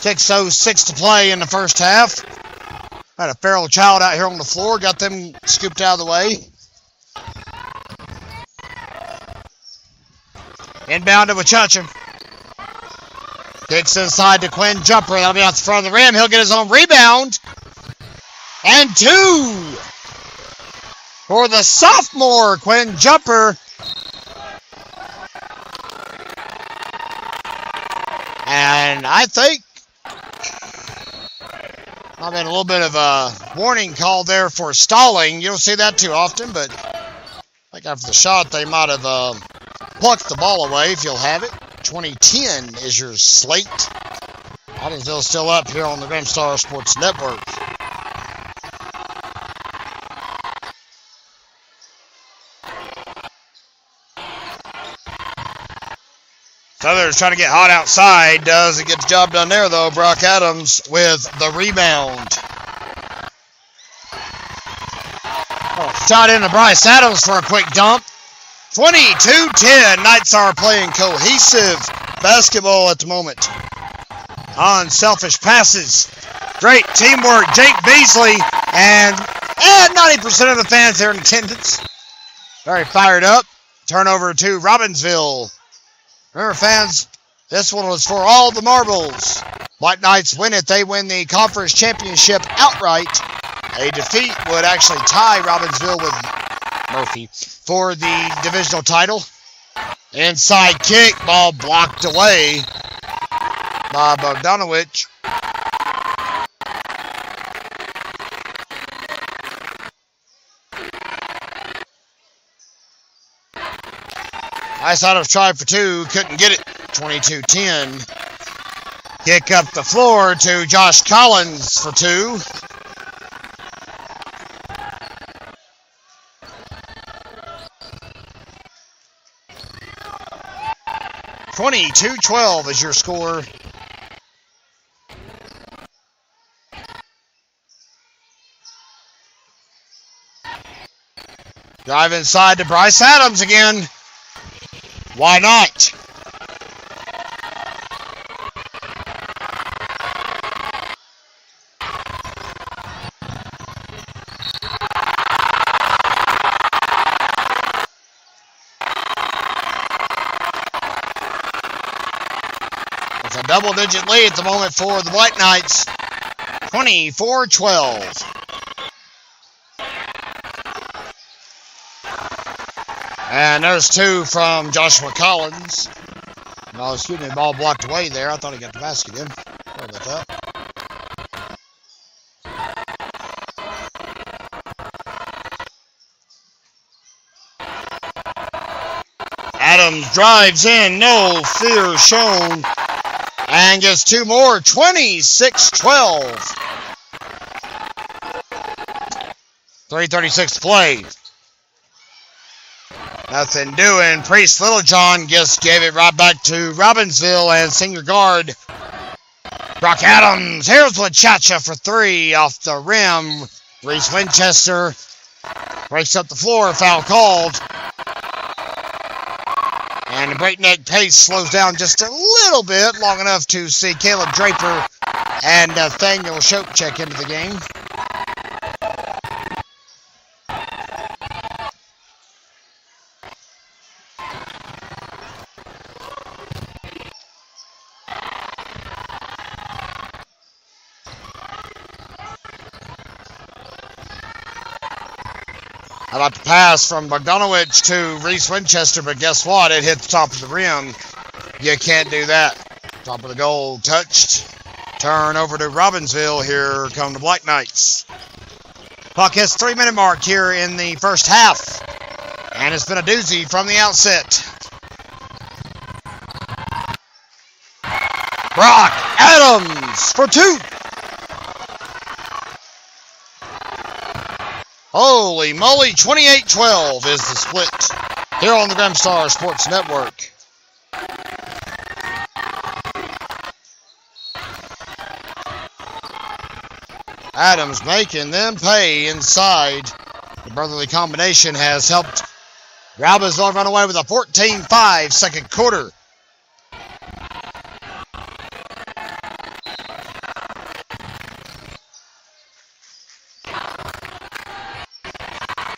A: 6:06 to play in the first half. Had a feral child out here on the floor. Got them scooped out of the way. Inbound to Wachacha. Kicks inside to Quinn Jumper. That'll be off the front of the rim. He'll get his own rebound. And 2 for the sophomore, Quinn Jumper. And I think I've been a little bit of a warning call there for stalling. You don't see that too often, but I think after the shot, they might have plucked the ball away, if you'll have it. 2010 is your slate. Robbinsville still up here on the Grimstar Sports Network. Southern's trying to get hot outside. Doesn't get the job done there, though. Brock Adams with the rebound. Shot into Bryce Adams for a quick dump. 22-10. Knights are playing cohesive basketball at the moment. Unselfish passes. Great teamwork. Jake Beasley and 90% of the fans there in attendance. Very fired up. Turnover to Robbinsville. Remember, fans, this one was for all the marbles. White Knights win it. They win the conference championship outright. A defeat would actually tie Robbinsville with Murphy for the divisional title. Inside kick, ball blocked away by Bogdanovich. Nice out of try for 2, couldn't get it. 22-10. Kick up the floor to Josh Collins for 2. (22-12) is your score. Drive inside to Bryce Adams again. Why not? It's a double-digit lead at the moment for the White Knights. 24-12. And there's 2 from Joshua Collins. No, excuse me, ball blocked away there. I thought he got the basket in. Sorry about that. Adams drives in, no fear shown. And gets 2 more, 26-12. 3:36 to play. Nothing doing. Priest Littlejohn just gave it right back to Robbinsville and senior guard Brock Adams. Here's Wachacha for 3 off the rim. Reese Winchester breaks up the floor. Foul called. And the breakneck pace slows down just a little bit, long enough to see Caleb Draper and Nathaniel Shope check into the game. How about the pass from Bogdanovich to Reese Winchester, but guess what? It hit the top of the rim. You can't do that. Top of the goal touched. Turn over to Robbinsville. Here come the Black Knights. Puck hits 3-minute mark here in the first half. And it's been a doozy from the outset. Brock Adams for 2. Holy moly, 28-12 is the split here on the Grimstar Sports Network. Adams making them pay inside. The brotherly combination has helped Robbinsville run away with a 14-5 second quarter.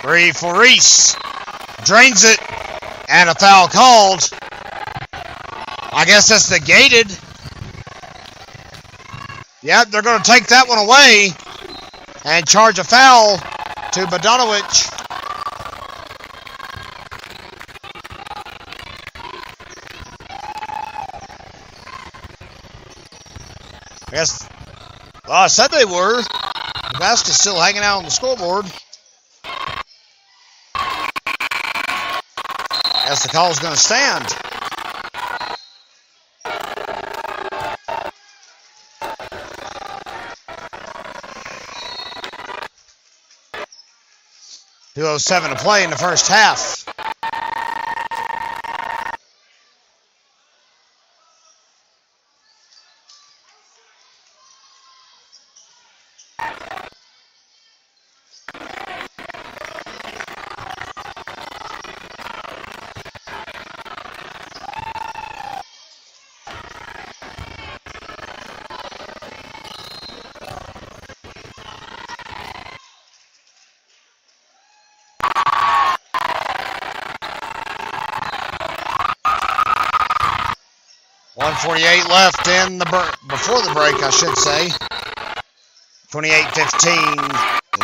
A: Three for Reese. Drains it. And a foul called. I guess that's negated. Yep, they're going to take that one away and charge a foul to Bogdanovich. I guess, well, I said they were. The vest is still hanging out on the scoreboard. I guess the call's going to stand. .207 to play in the first half. .148 left in the before the break, I should say. 28-15.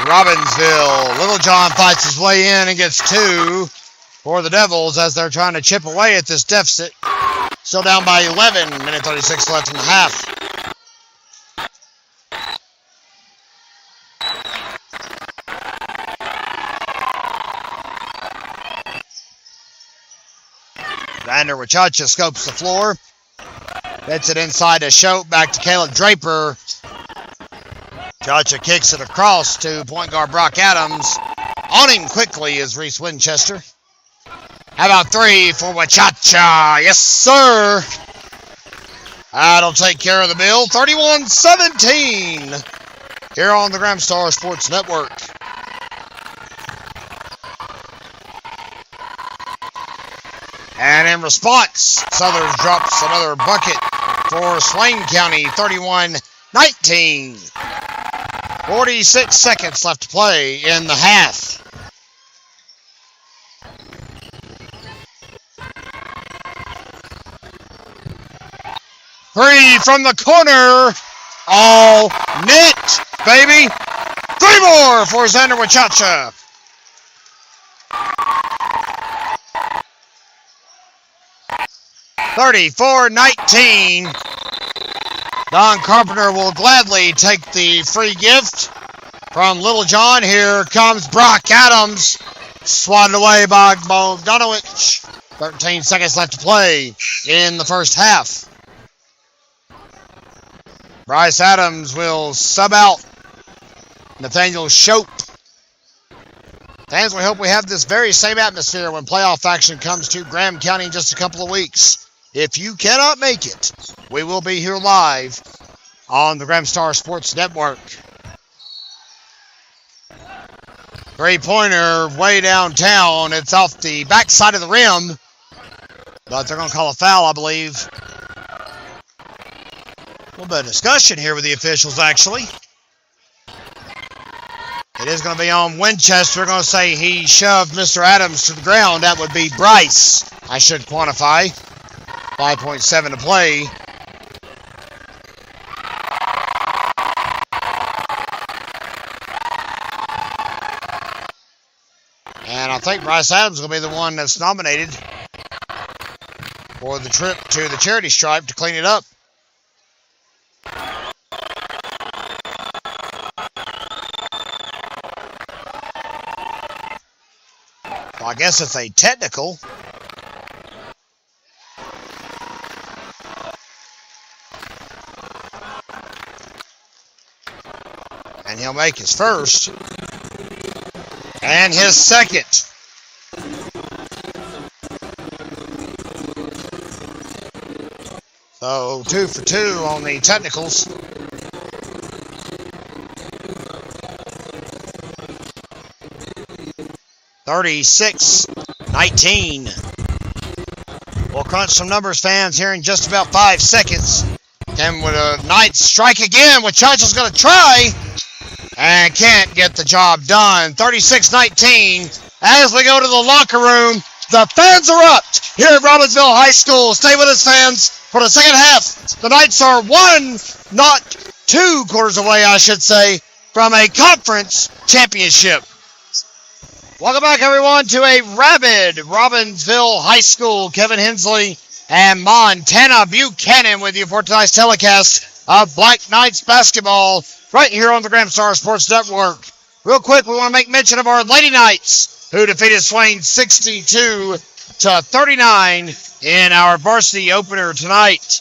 A: Robbinsville. Little John fights his way in and gets 2 for the Devils as they're trying to chip away at this deficit. Still down by 11. Minute 36 left in the half. Vander Wachacha scopes the floor. Hits it inside to Schopp, back to Caleb Draper. Chacha kicks it across to point guard Brock Adams. On him quickly is Reese Winchester. How about 3 for Wachacha? Yes, sir. That'll take care of the bill. 31-17 here on the Graham Star Sports Network. And in response, Southern drops another bucket for Swain County, 31-19. 46 seconds left to play in the half. Three from the corner. All net, baby. 3 more for Xander Wachacha. $34-19. Don Carpenter will gladly take the free gift from Little John. Here comes Brock Adams. Swatted away by Bogdanovich. 13 seconds left to play in the first half. Bryce Adams will sub out Nathaniel Schopp. Fans, we hope we have this very same atmosphere when playoff action comes to Graham County in just a couple of weeks. If you cannot make it, we will be here live on the Graham Star Sports Network. Three-pointer way downtown. It's off the backside of the rim, but they're going to call a foul, I believe. A little bit of discussion here with the officials, actually. It is going to be on Winchester. They're going to say he shoved Mr. Adams to the ground. That would be Bryce, I should quantify. 5.7 to play. And I think Bryce Adams will be the one that's nominated for the trip to the charity stripe to clean it up. So I guess it's a technical. And he'll make his first. And his second. So 2 for 2 on the technicals. $36-19. We'll crunch some numbers, fans, here in just about 5 seconds. And with a Knights strike again, Wachacha's going to try. And can't get the job done. 36-19. As we go to the locker room, the fans are up here at Robbinsville High School. Stay with us, fans. for the second half. The Knights are 1, not 2 quarters away, I should say, from a conference championship. Welcome back, everyone, to a rabid Robbinsville High School. Kevin Hensley and Montana Buchanan with you for tonight's telecast of Black Knights basketball right here on the Graham Star Sports Network. Real quick, we want to make mention of our Lady Knights, who defeated Swain 62-39 in our varsity opener tonight.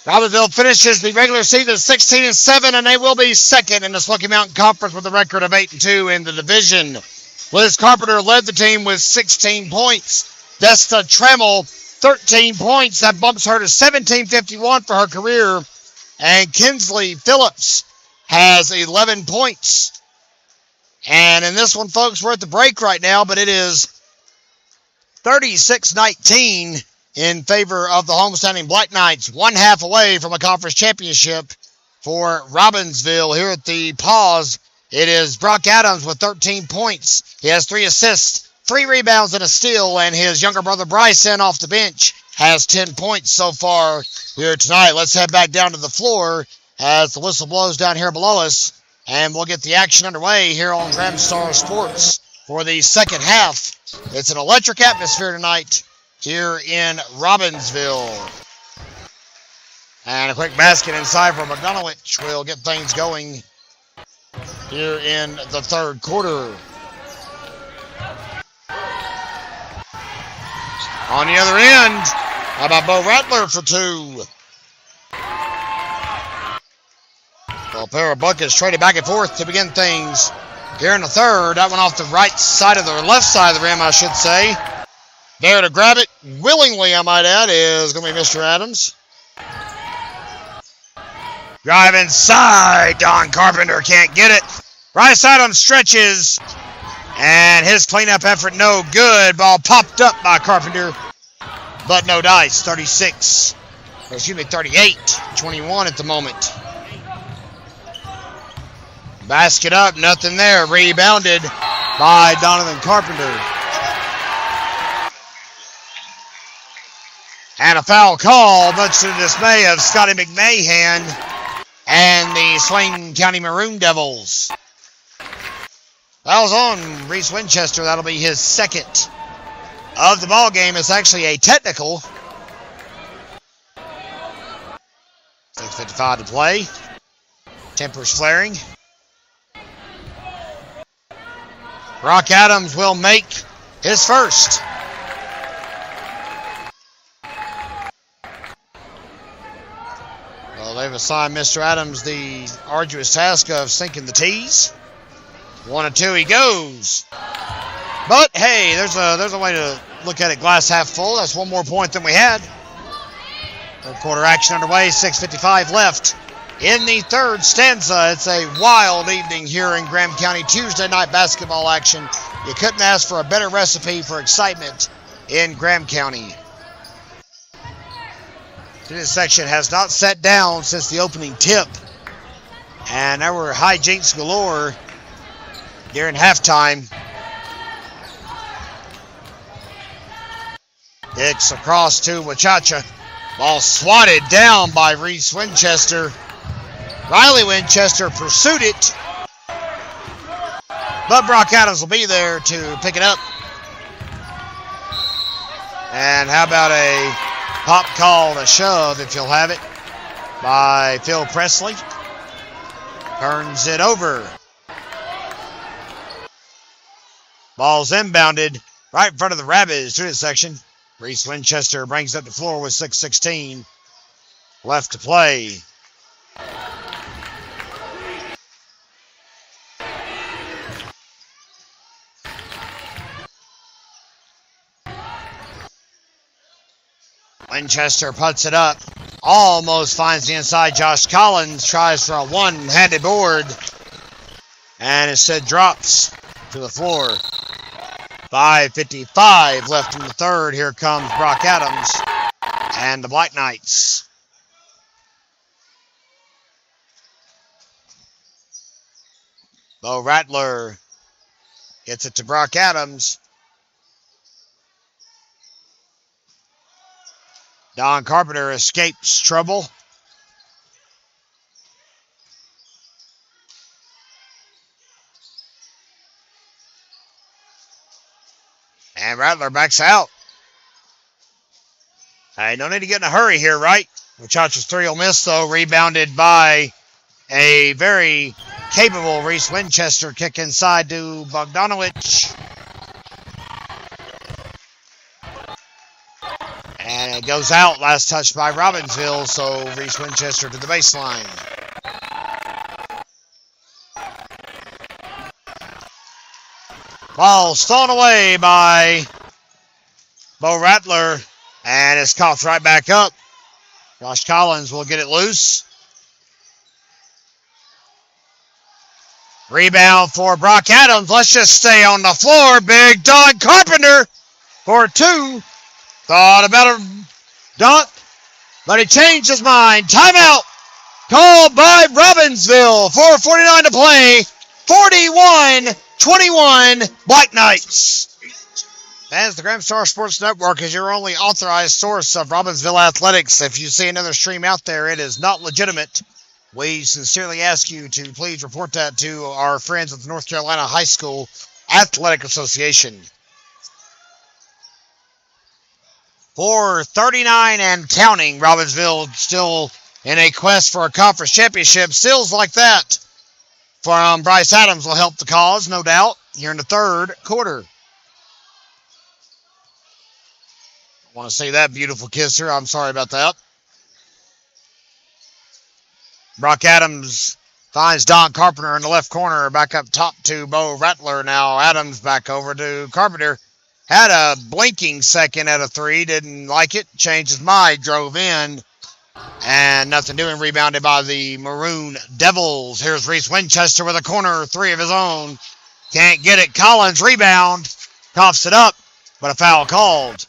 A: Robbinsville finishes the regular season 16-7, and they will be second in the Smoky Mountain Conference with a record of 8-2 in the division. Liz Carpenter led the team with 16 points. Desta Trammell, 13 points. That bumps her to 1751 for her career. And Kinsley Phillips has 11 points. And in this one, folks, we're at the break right now, but it is 36-19 in favor of the homestanding Black Knights, 1 half away from a conference championship for Robbinsville. Here at the pause, it is Brock Adams with 13 points. He has 3 assists, 3 rebounds, and a steal, and his younger brother Bryson off the bench has 10 points so far here tonight. Let's head back down to the floor as the whistle blows down here below us, and we'll get the action underway here on Graham Star Sports for the second half. It's an electric atmosphere tonight here in Robbinsville. And a quick basket inside for Bogdanovich will get things going here in the third quarter. On the other end, how about Bo Rattler for 2? Well, a pair of buckets traded back and forth to begin things here in the third. That one off the right side of the left side of the rim, I should say. There to grab it willingly, I might add, is going to be Mr. Adams. Drive inside. Don Carpenter can't get it. Bryce Adams stretches. And his cleanup effort no good. Ball popped up by Carpenter. But no dice. 38-21 at the moment. Basket up. Nothing there. Rebounded by Donovan Carpenter. And a foul call, much to the dismay of Scotty McMahon and the Swain County Maroon Devils. Foul's on Reese Winchester. That'll be his second of the ball game. It's actually a technical. 6:55 to play. Tempers flaring. Brock Adams will make his first. Well, they've assigned Mr. Adams the arduous task of sinking the tees. 1 and 2 he goes. But hey, there's a way to look at it glass half full. That's 1 more point than we had. Third quarter action underway, 6:55 left in the third stanza. It's a wild evening here in Graham County. Tuesday night basketball action. You couldn't ask for a better recipe for excitement in Graham County. This section has not sat down since the opening tip. And there were hijinks galore during halftime. Hicks across to Wachacha. Ball swatted down by Reese Winchester. Riley Winchester pursued it. But Brock Adams will be there to pick it up. And how about a pop call and a shove, if you'll have it, by Phil Presley. Turns it over. Ball's inbounded right in front of the Rabbits student section. Reese Winchester brings up the floor with 6:16 left to play. Winchester puts it up. Almost finds the inside. Josh Collins tries for a one-handed board. And instead drops to the floor. 5:55 left in the third. Here comes Brock Adams and the Black Knights. Bo Rattler gets it to Brock Adams. Don Carpenter escapes trouble. And Rattler backs out. Hey, no need to get in a hurry here, right? Muchachos 3 will miss, though. Rebounded by a very capable Reese Winchester. Kick inside to Bogdanovich. And it goes out. Last touch by Robbinsville, so Reese Winchester to the baseline. Ball stolen away by Bo Rattler, and it's coughed right back up. Josh Collins will get it loose. Rebound for Brock Adams. Let's just stay on the floor. Big Don Carpenter for 2. Thought about a dunk, but he changed his mind. Timeout called by Robbinsville. 4:49 to play. 41-21 Black Knights. As the Graham Star Sports Network is your only authorized source of Robbinsville athletics. If you see another stream out there, it is not legitimate. We sincerely ask you to please report that to our friends at the North Carolina High School Athletic Association. 4:39 and counting. Robbinsville still in a quest for a conference championship. Steals like that from Bryce Adams will help the cause, no doubt, here in the third quarter. I want to say that, beautiful kisser. I'm sorry about that. Brock Adams finds Don Carpenter in the left corner. Back up top to Bo Rattler now. Adams back over to Carpenter. Had a blinking second at a 3. Didn't like it. Changed his mind. Drove in. And nothing doing. Rebounded by the Maroon Devils. Here's Reese Winchester with a corner 3 of his own. Can't get it. Collins rebound. Coughs it up. But a foul called.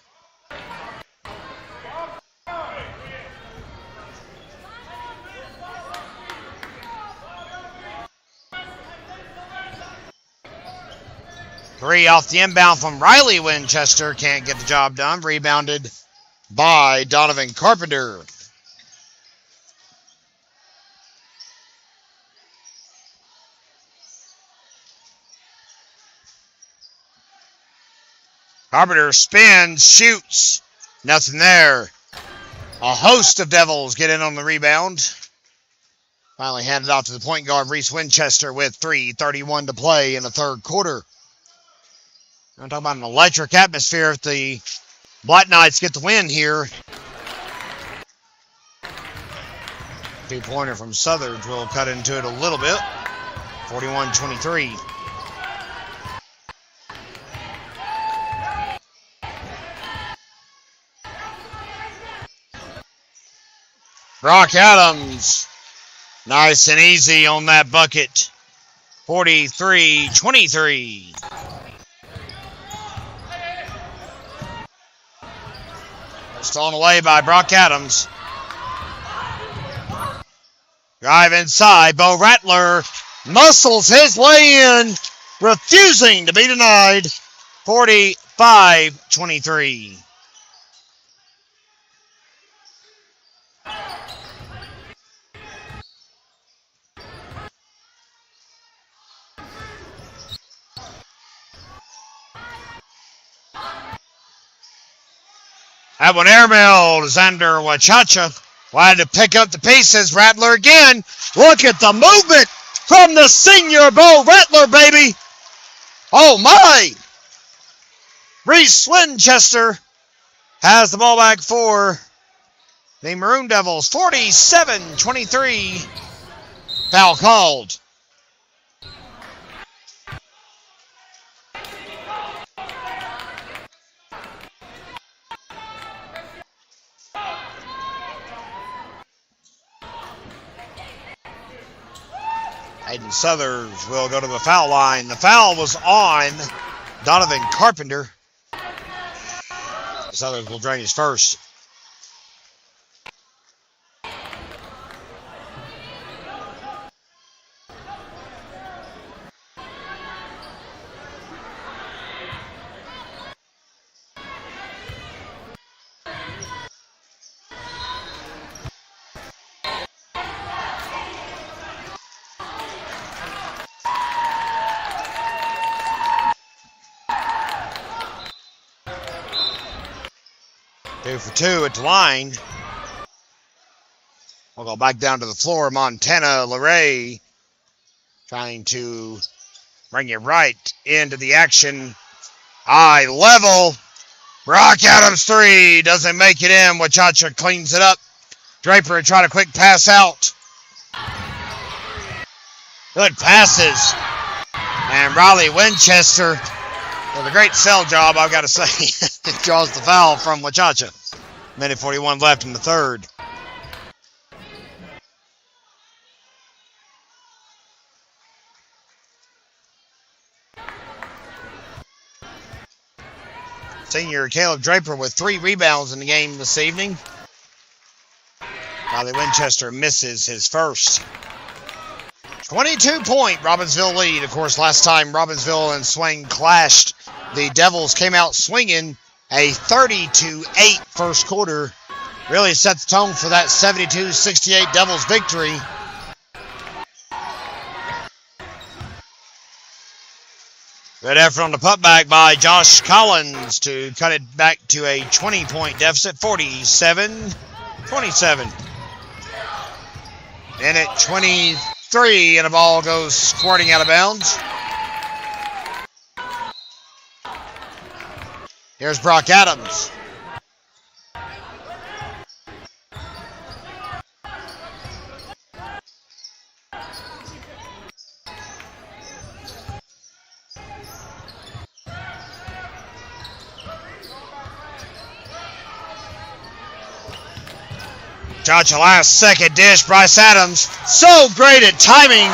A: Three off the inbound from Riley Winchester. Can't get the job done. Rebounded by Donovan Carpenter. Carpenter spins, shoots. Nothing there. A host of Devils get in on the rebound. Finally handed off to the point guard, Reese Winchester, with 3:31 to play in the third quarter. I'm talking about an electric atmosphere if the Black Knights get the win here. 2-pointer from Southern will cut into it a little bit. 41-23. Brock Adams, nice and easy on that bucket. 43-23. Stolen away by Brock Adams. Drive inside. Bo Rattler muscles his way in, refusing to be denied. 45-23. That one airmailed is under Wachacha. Wanted to pick up the pieces. Rattler again. Look at the movement from the senior Bo Rattler, baby. Oh, my. Reese Winchester has the ball back for the Maroon Devils. 47-23. Foul called. Aiden Southers will go to the foul line. The foul was on Donovan Carpenter. Southers will drain his first. 2 for 2 at the line. We'll go back down to the floor. Montana LeRae trying to bring it right into the action. High level. Brock Adams 3 doesn't make it in. Wachacha cleans it up. Draper trying a quick pass out. Good passes. And Riley Winchester with a great sell job, I've got to say. Draws the foul from Wachacha. Minute 41 left in the third. Senior Caleb Draper with 3 rebounds in the game this evening. Riley Winchester misses his first. 22-point Robbinsville lead. Of course, last time Robbinsville and Swain clashed, the Devils came out swinging a 30-8 first quarter. Really set the tone for that 72-68 Devils victory. Good effort on the putback by Josh Collins to cut it back to a 20-point deficit, 47-27. Minute 23, and the ball goes squirting out of bounds. Here's Brock Adams. Chacha last second dish, Bryce Adams. So great at timing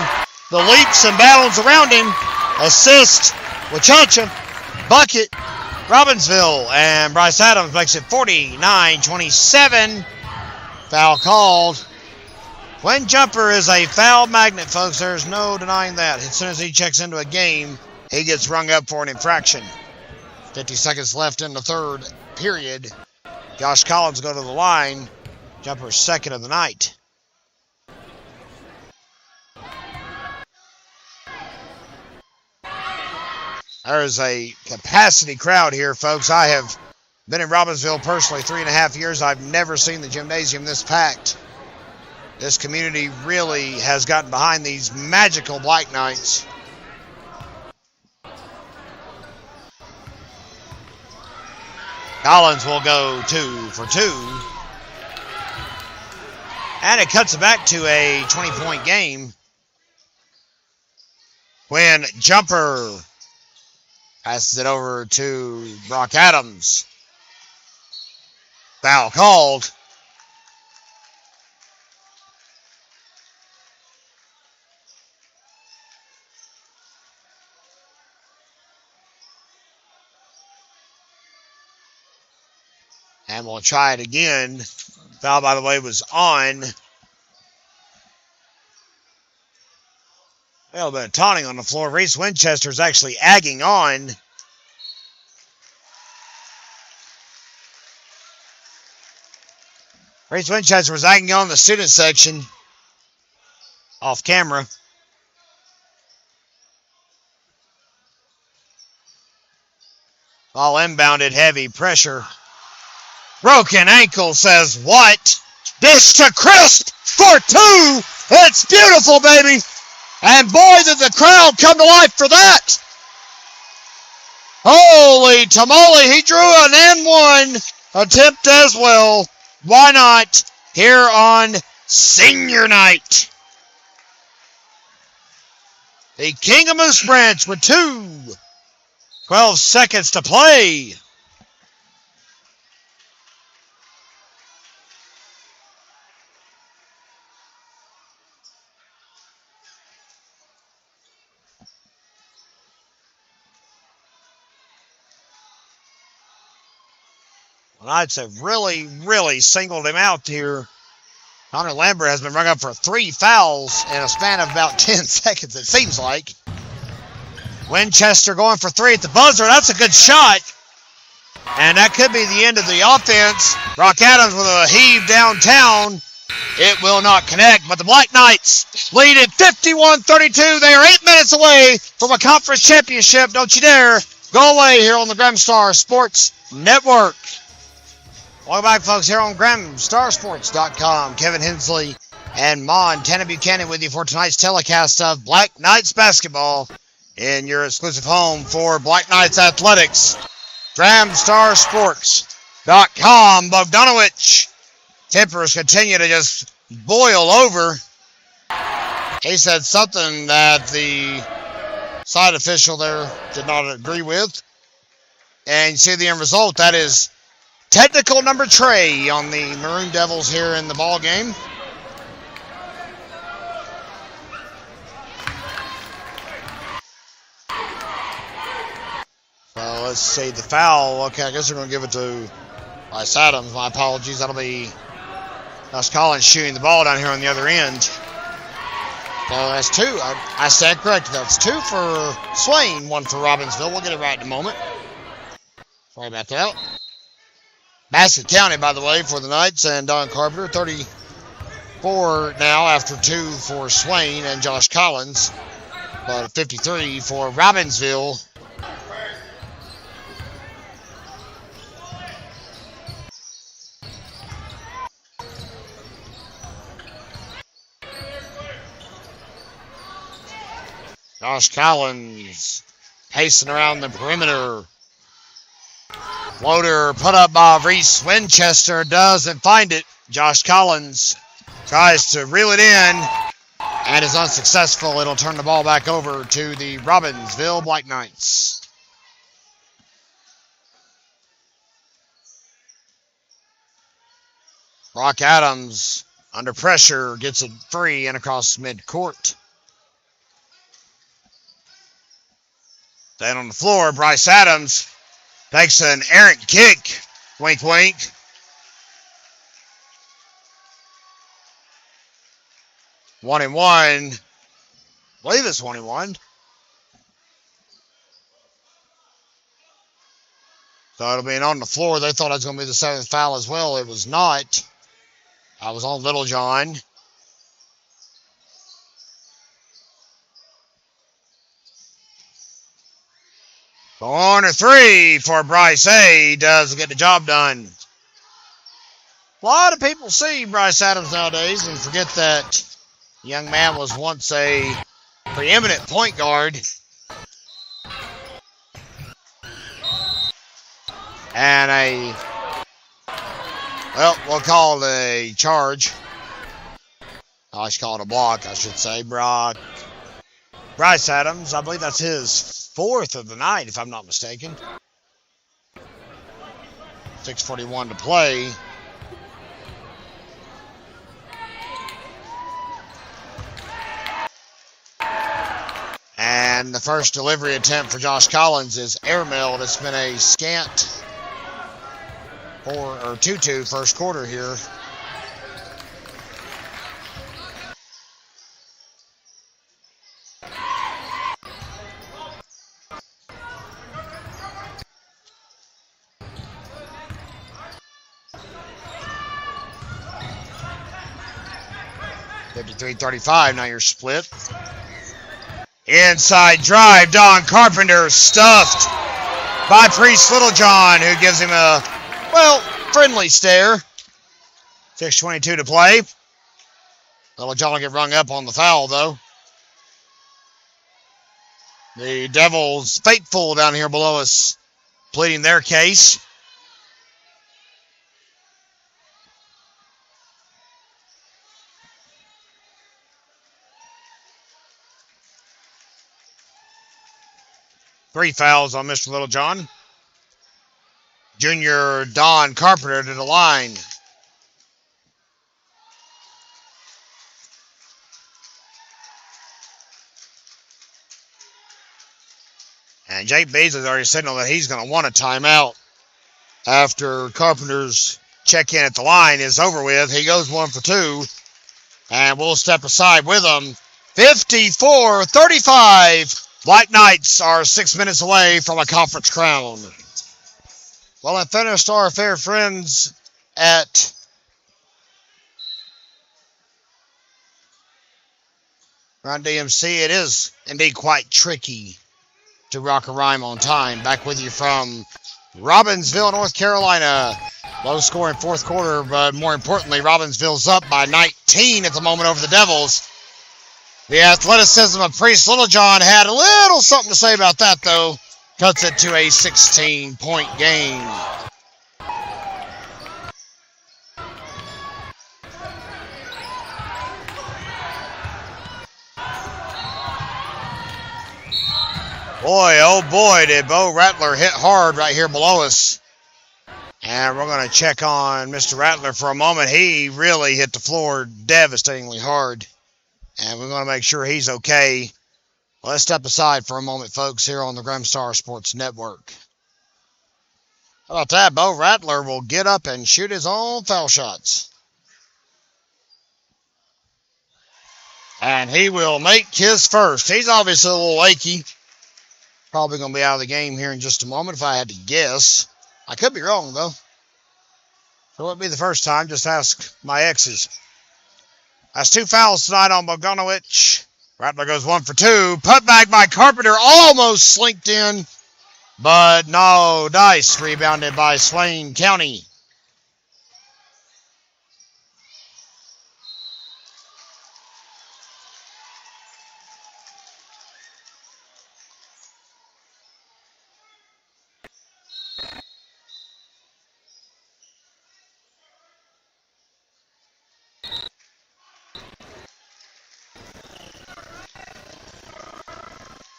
A: the leaps and bounds around him. Assist, Wachacha, bucket, Robbinsville, and Bryce Adams makes it 49-27. Foul called. When Jumper is a foul magnet, folks, there's no denying that. As soon as he checks into a game, he gets rung up for an infraction. 50 seconds left in the third period. Josh Collins go to the line. Jumper's second of the night. There's a capacity crowd here, folks. I have been in Robbinsville personally 3.5 years. I've never seen the gymnasium this packed. This community really has gotten behind these magical Black Knights. Collins will go 2 for 2. And it cuts it back to a 20-point game when Jumper passes it over to Brock Adams. Foul called. And we'll try it again. Foul, by the way, was on. A little bit of taunting on the floor. Reese Winchester is actually agging on. Reese Winchester was agging on the student section. Off camera. Ball inbounded, heavy pressure. Broken ankle says what? Dish to Crisp for 2. It's beautiful, baby. And boy, did the crowd come to life for that. Holy tamale, he drew an N1 attempt as well. Why not here on senior night? The King of Moose Branch with 12 seconds to play. Knights have really, really singled him out here. Connor Lambert has been rung up for 3 fouls in a span of about 10 seconds, it seems like. Winchester going for 3 at the buzzer. That's a good shot. And that could be the end of the offense. Brock Adams with a heave downtown. It will not connect, but the Black Knights lead at 51-32. They are 8 minutes away from a conference championship. Don't you dare go away here on the Gramstar Sports Network. Welcome back, folks, here on GramStarSports.com. Kevin Hensley and Montana Buchanan with you for tonight's telecast of Black Knights basketball in your exclusive home for Black Knights athletics. GramStarSports.com. Bogdanovich. Tempers continue to just boil over. He said something that the side official there did not agree with. And you see the end result. That is technical number 3 on the Maroon Devils here in the ball game. So let's see the foul. Okay, I guess they're going to give it to Bryce Adams. My apologies. That'll be Josh Collins shooting the ball down here on the other end. So that's 2. I stand corrected. That's 2 for Swain, 1 for Robbinsville. We'll get it right in a moment. Sorry about that. Smoky County, by the way, for the Knights, and Don Carpenter, 34 now after 2 for Swain and Josh Collins, but 53 for Robbinsville. Josh Collins pacing around the perimeter. Floater put up by Reese Winchester, doesn't find it. Josh Collins tries to reel it in and is unsuccessful. It'll turn the ball back over to the Robbinsville Black Knights. Brock Adams under pressure gets it free and across midcourt. Then on the floor, Bryce Adams takes an errant kick. Wink, wink. One and one. I believe it's 1 and 1. So it'll be an on the floor. They thought it was going to be the 7th foul as well. It was not. I was on Little John. Corner 3 for Bryce A. Does get the job done. A lot of people see Bryce Adams nowadays and forget that the young man was once a preeminent point guard. And we'll call it a charge. I should call it a block, I should say. Bryce Adams, I believe that's his 4th of the night, if I'm not mistaken. 6:41 to play. And the first delivery attempt for Josh Collins is airmailed. It's been a scant 2-2 first quarter here. .35, now you're split. Inside drive, Don Carpenter stuffed by Priest Littlejohn, who gives him a, friendly stare. 6:22 to play. Littlejohn will get rung up on the foul, though. The Devils faithful down here below us, pleading their case. Three fouls on Mr. Littlejohn. Junior Don Carpenter to the line. And Jake Beasley's already signaled that he's going to want a timeout after Carpenter's check-in at the line is over with. He goes 1 for 2, and we'll step aside with him. 54-35. Black Knights are 6 minutes away from a conference crown. Well, and finished our fair friends at Run DMC. It is indeed quite tricky to rock a rhyme on time. Back with you from Robbinsville, North Carolina. Low-scoring fourth quarter, but more importantly, Robbinsville's up by 19 at the moment over the Devils. The athleticism of Priest Littlejohn had a little something to say about that, though. Cuts it to a 16-point game. Boy, oh boy, did Bo Rattler hit hard right here below us. And we're going to check on Mr. Rattler for a moment. He really hit the floor devastatingly hard. And we're going to make sure he's okay. Let's step aside for a moment, folks, here on the Grimstar Sports Network. How about that? Bo Rattler will get up and shoot his own foul shots. And he will make his first. He's obviously a little achy. Probably going to be out of the game here in just a moment if I had to guess. I could be wrong, though. It wouldn't be the first time. Just ask my exes. That's 2 fouls tonight on Bogdanovich. Rattler goes 1 for 2. Put back by Carpenter. Almost slinked in. But no dice. Rebounded by Swain County.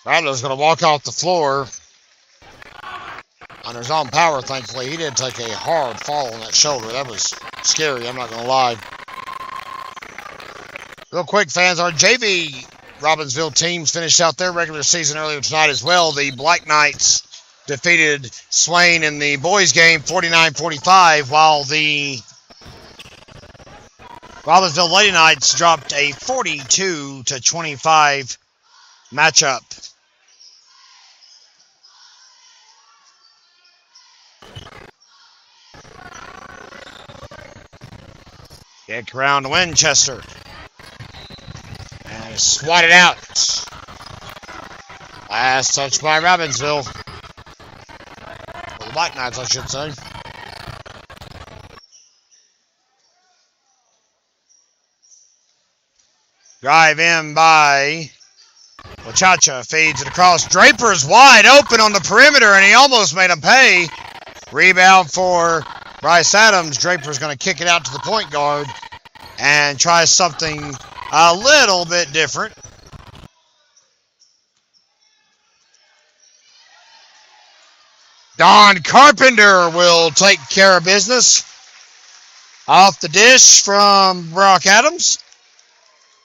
A: Rattler's going to walk off the floor on his own power, thankfully. He did take a hard fall on that shoulder. That was scary, I'm not going to lie. Real quick, fans, our JV Robbinsville teams finished out their regular season earlier tonight as well. The Black Knights defeated Swain in the boys game 49-45, while the Robbinsville Lady Knights dropped a 42-25 matchup. Kick around to Winchester. And swatted out. Last touch by Robbinsville. Well, the Black Knights, I should say. Drive in by Wachacha. Feeds it across. Draper's wide open on the perimeter, and he almost made him pay. Rebound for Bryce Adams. Draper's going to kick it out to the point guard and try something a little bit different. Don Carpenter will take care of business. Off the dish from Brock Adams.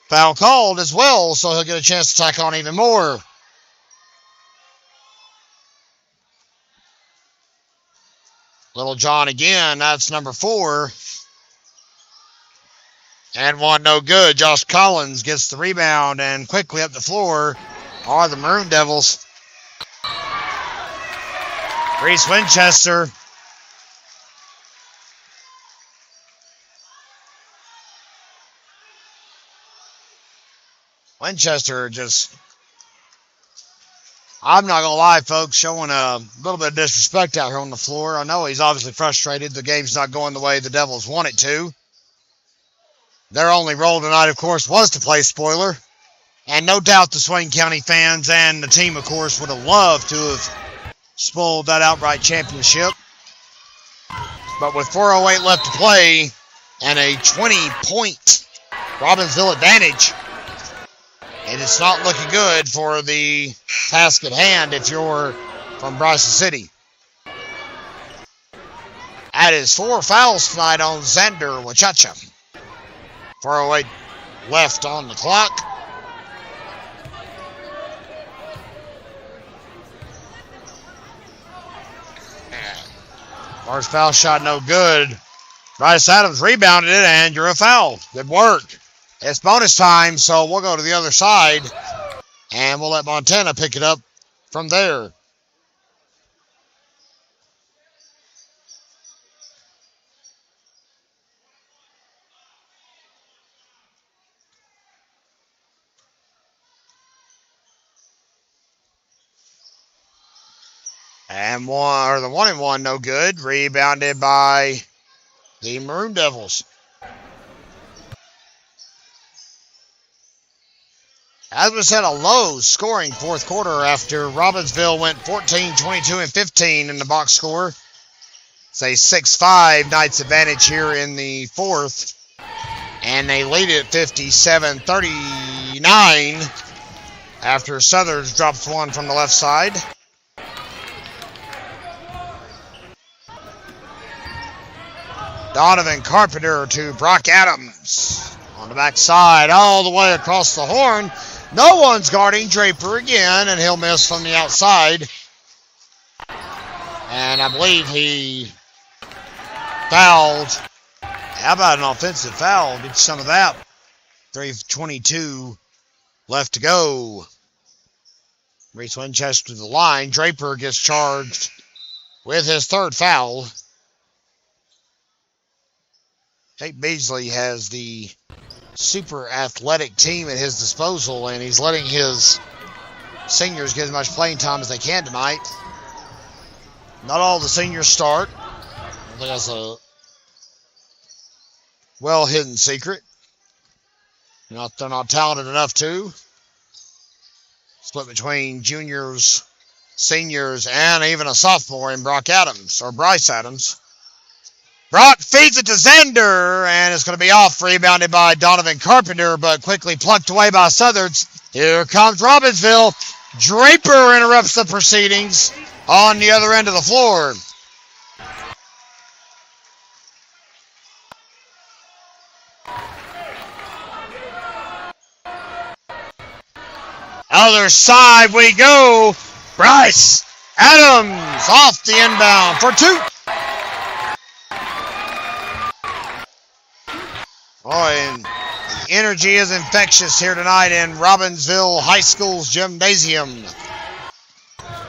A: Foul called as well, so he'll get a chance to tack on even more. Little John again, that's number 4. And one no good. Josh Collins gets the rebound, and quickly up the floor are the Maroon Devils. Reese Winchester. Winchester just, I'm not going to lie, folks, showing a little bit of disrespect out here on the floor. I know he's obviously frustrated. The game's not going the way the Devils want it to. Their only role tonight, of course, was to play spoiler. And no doubt the Swain County fans and the team, of course, would have loved to have spoiled that outright championship. But with 4:08 left to play and a 20-point Robbinsville advantage, and it's not looking good for the task at hand if you're from Bryson City. That is 4 fouls tonight on Xander Wachacha. 4:08 left on the clock. First foul shot no good. Bryce Adams rebounded it and drew a foul. Good work. It's bonus time, so we'll go to the other side, and we'll let Montana pick it up from there. And the 1-and-1 no good. Rebounded by the Maroon Devils. As we said, a low-scoring fourth quarter after Robbinsville went 14, 22, and 15 in the box score. It's a 6-5 Knights advantage here in the fourth. And they lead it 57-39 after Southers drops one from the left side. Donovan Carpenter to Brock Adams. On the backside, all the way across the horn. No one's guarding Draper again, and he'll miss from the outside. And I believe he fouled. How about an offensive foul? Get some of that. 3:22 left to go. Reese Winchester to the line. Draper gets charged with his third foul. Tate Beasley has the super athletic team at his disposal, and he's letting his seniors get as much playing time as they can tonight. Not all the seniors start. I think that's a well-hidden secret. They're not talented enough to. Split between juniors, seniors, and even a sophomore in Bryce Adams. Brock feeds it to Xander, and it's going to be off, rebounded by Donovan Carpenter, but quickly plucked away by Southers. Here comes Robbinsville. Draper interrupts the proceedings on the other end of the floor. Other side we go. Bryce Adams off the inbound for two. Boy, and the energy is infectious here tonight in Robbinsville High School's gymnasium.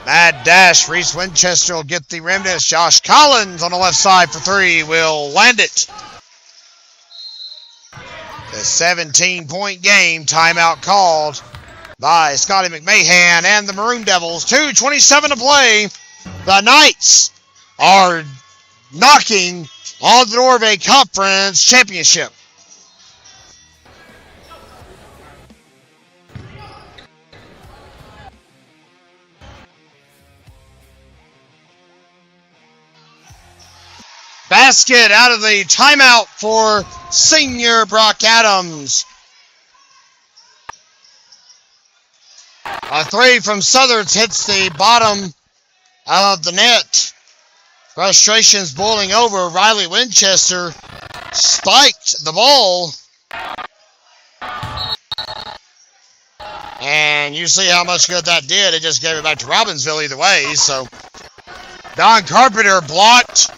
A: Mad dash. Reese Winchester will get the rim dish. Josh Collins on the left side for three will land it. The 17-point game. Timeout called by Scotty McMahon and the Maroon Devils. 2:27 to play. The Knights are knocking on the door of a conference championship. Basket out of the timeout for senior Brock Adams. A three from Southers hits the bottom of the net. Frustrations boiling over. Riley Winchester spiked the ball. And you see how much good that did. It just gave it back to Robbinsville either way. So Don Carpenter blocked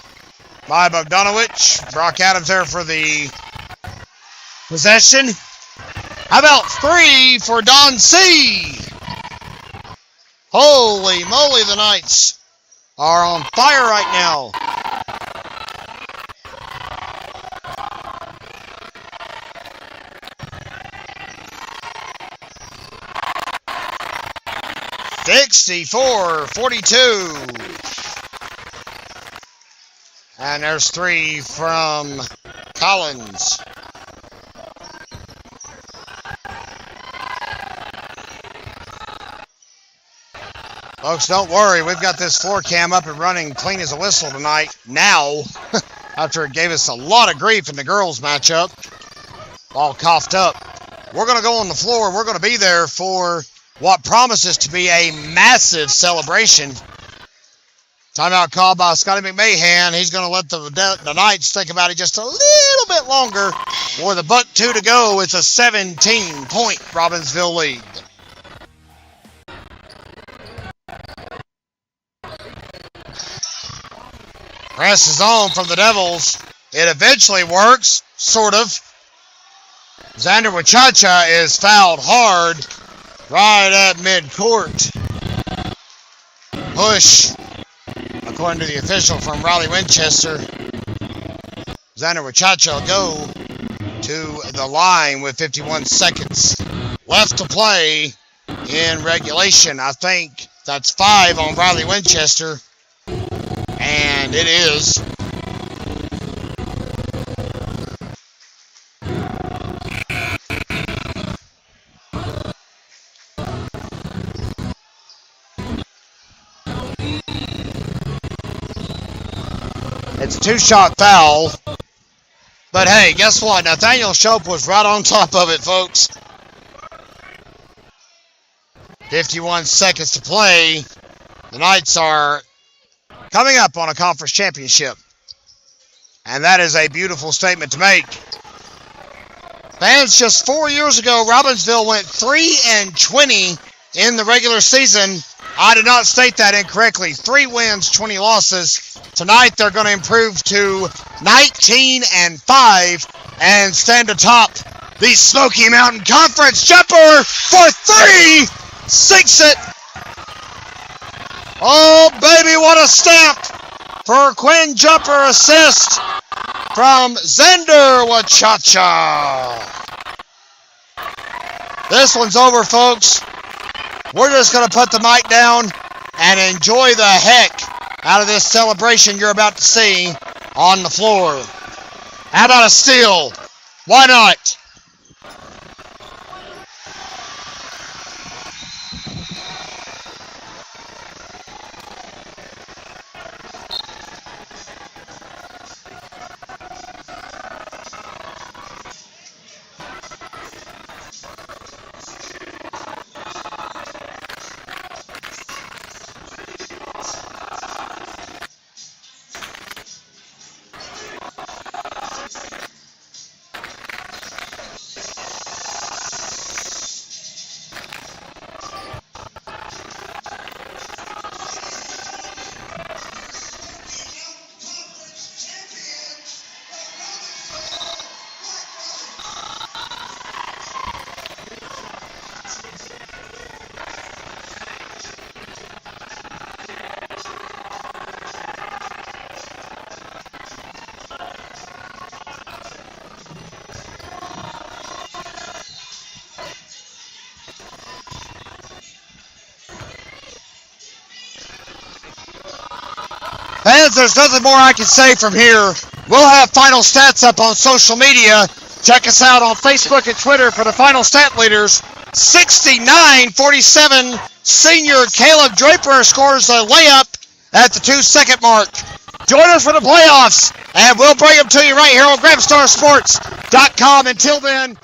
A: by Bogdanovich. Brock Adams there for the possession. How about three for Don C? Holy moly, the Knights are on fire right now. (64-42). And there's three from Collins. Folks, don't worry. We've got this floor cam up and running clean as a whistle tonight. Now, after it gave us a lot of grief in the girls' matchup, all coughed up. We're going to go on the floor. We're going to be there for what promises to be a massive celebration. Timeout called by Scotty McMahon. He's going to let the Knights think about it just a little bit longer. With a buck two to go, it's a 17-point Robbinsville lead. Press is on from the Devils. It eventually works, sort of. Xander Wachacha is fouled hard right at midcourt. Push, according to the official from Riley Winchester. Xander Wachacha will go to the line with 51 seconds left to play in regulation. I think that's 5 on Riley Winchester. And it is. It's a 2-shot foul. But hey, guess what? Nathaniel Shope was right on top of it, folks. 51 seconds to play. The Knights are coming up on a conference championship. And that is a beautiful statement to make. Fans, just 4 years ago, Robbinsville went 3-20 in the regular season. I did not state that incorrectly. 3 wins, 20 losses. Tonight, they're going to improve to 19-5 and stand atop the Smoky Mountain Conference. Jumper for 3! Sinks it! Oh, baby, what a stamp for Quinn Jumper assist from Xander Wachacha. This one's over, folks. We're just going to put the mic down and enjoy the heck out of this celebration you're about to see on the floor. How about a steal? Why not? Fans, there's nothing more I can say from here. We'll have final stats up on social media. Check us out on Facebook and Twitter for the final stat leaders. 69-47, senior Caleb Draper scores a layup at the 2-second mark. Join us for the playoffs, and we'll bring them to you right here on GrabStarSports.com. Until then,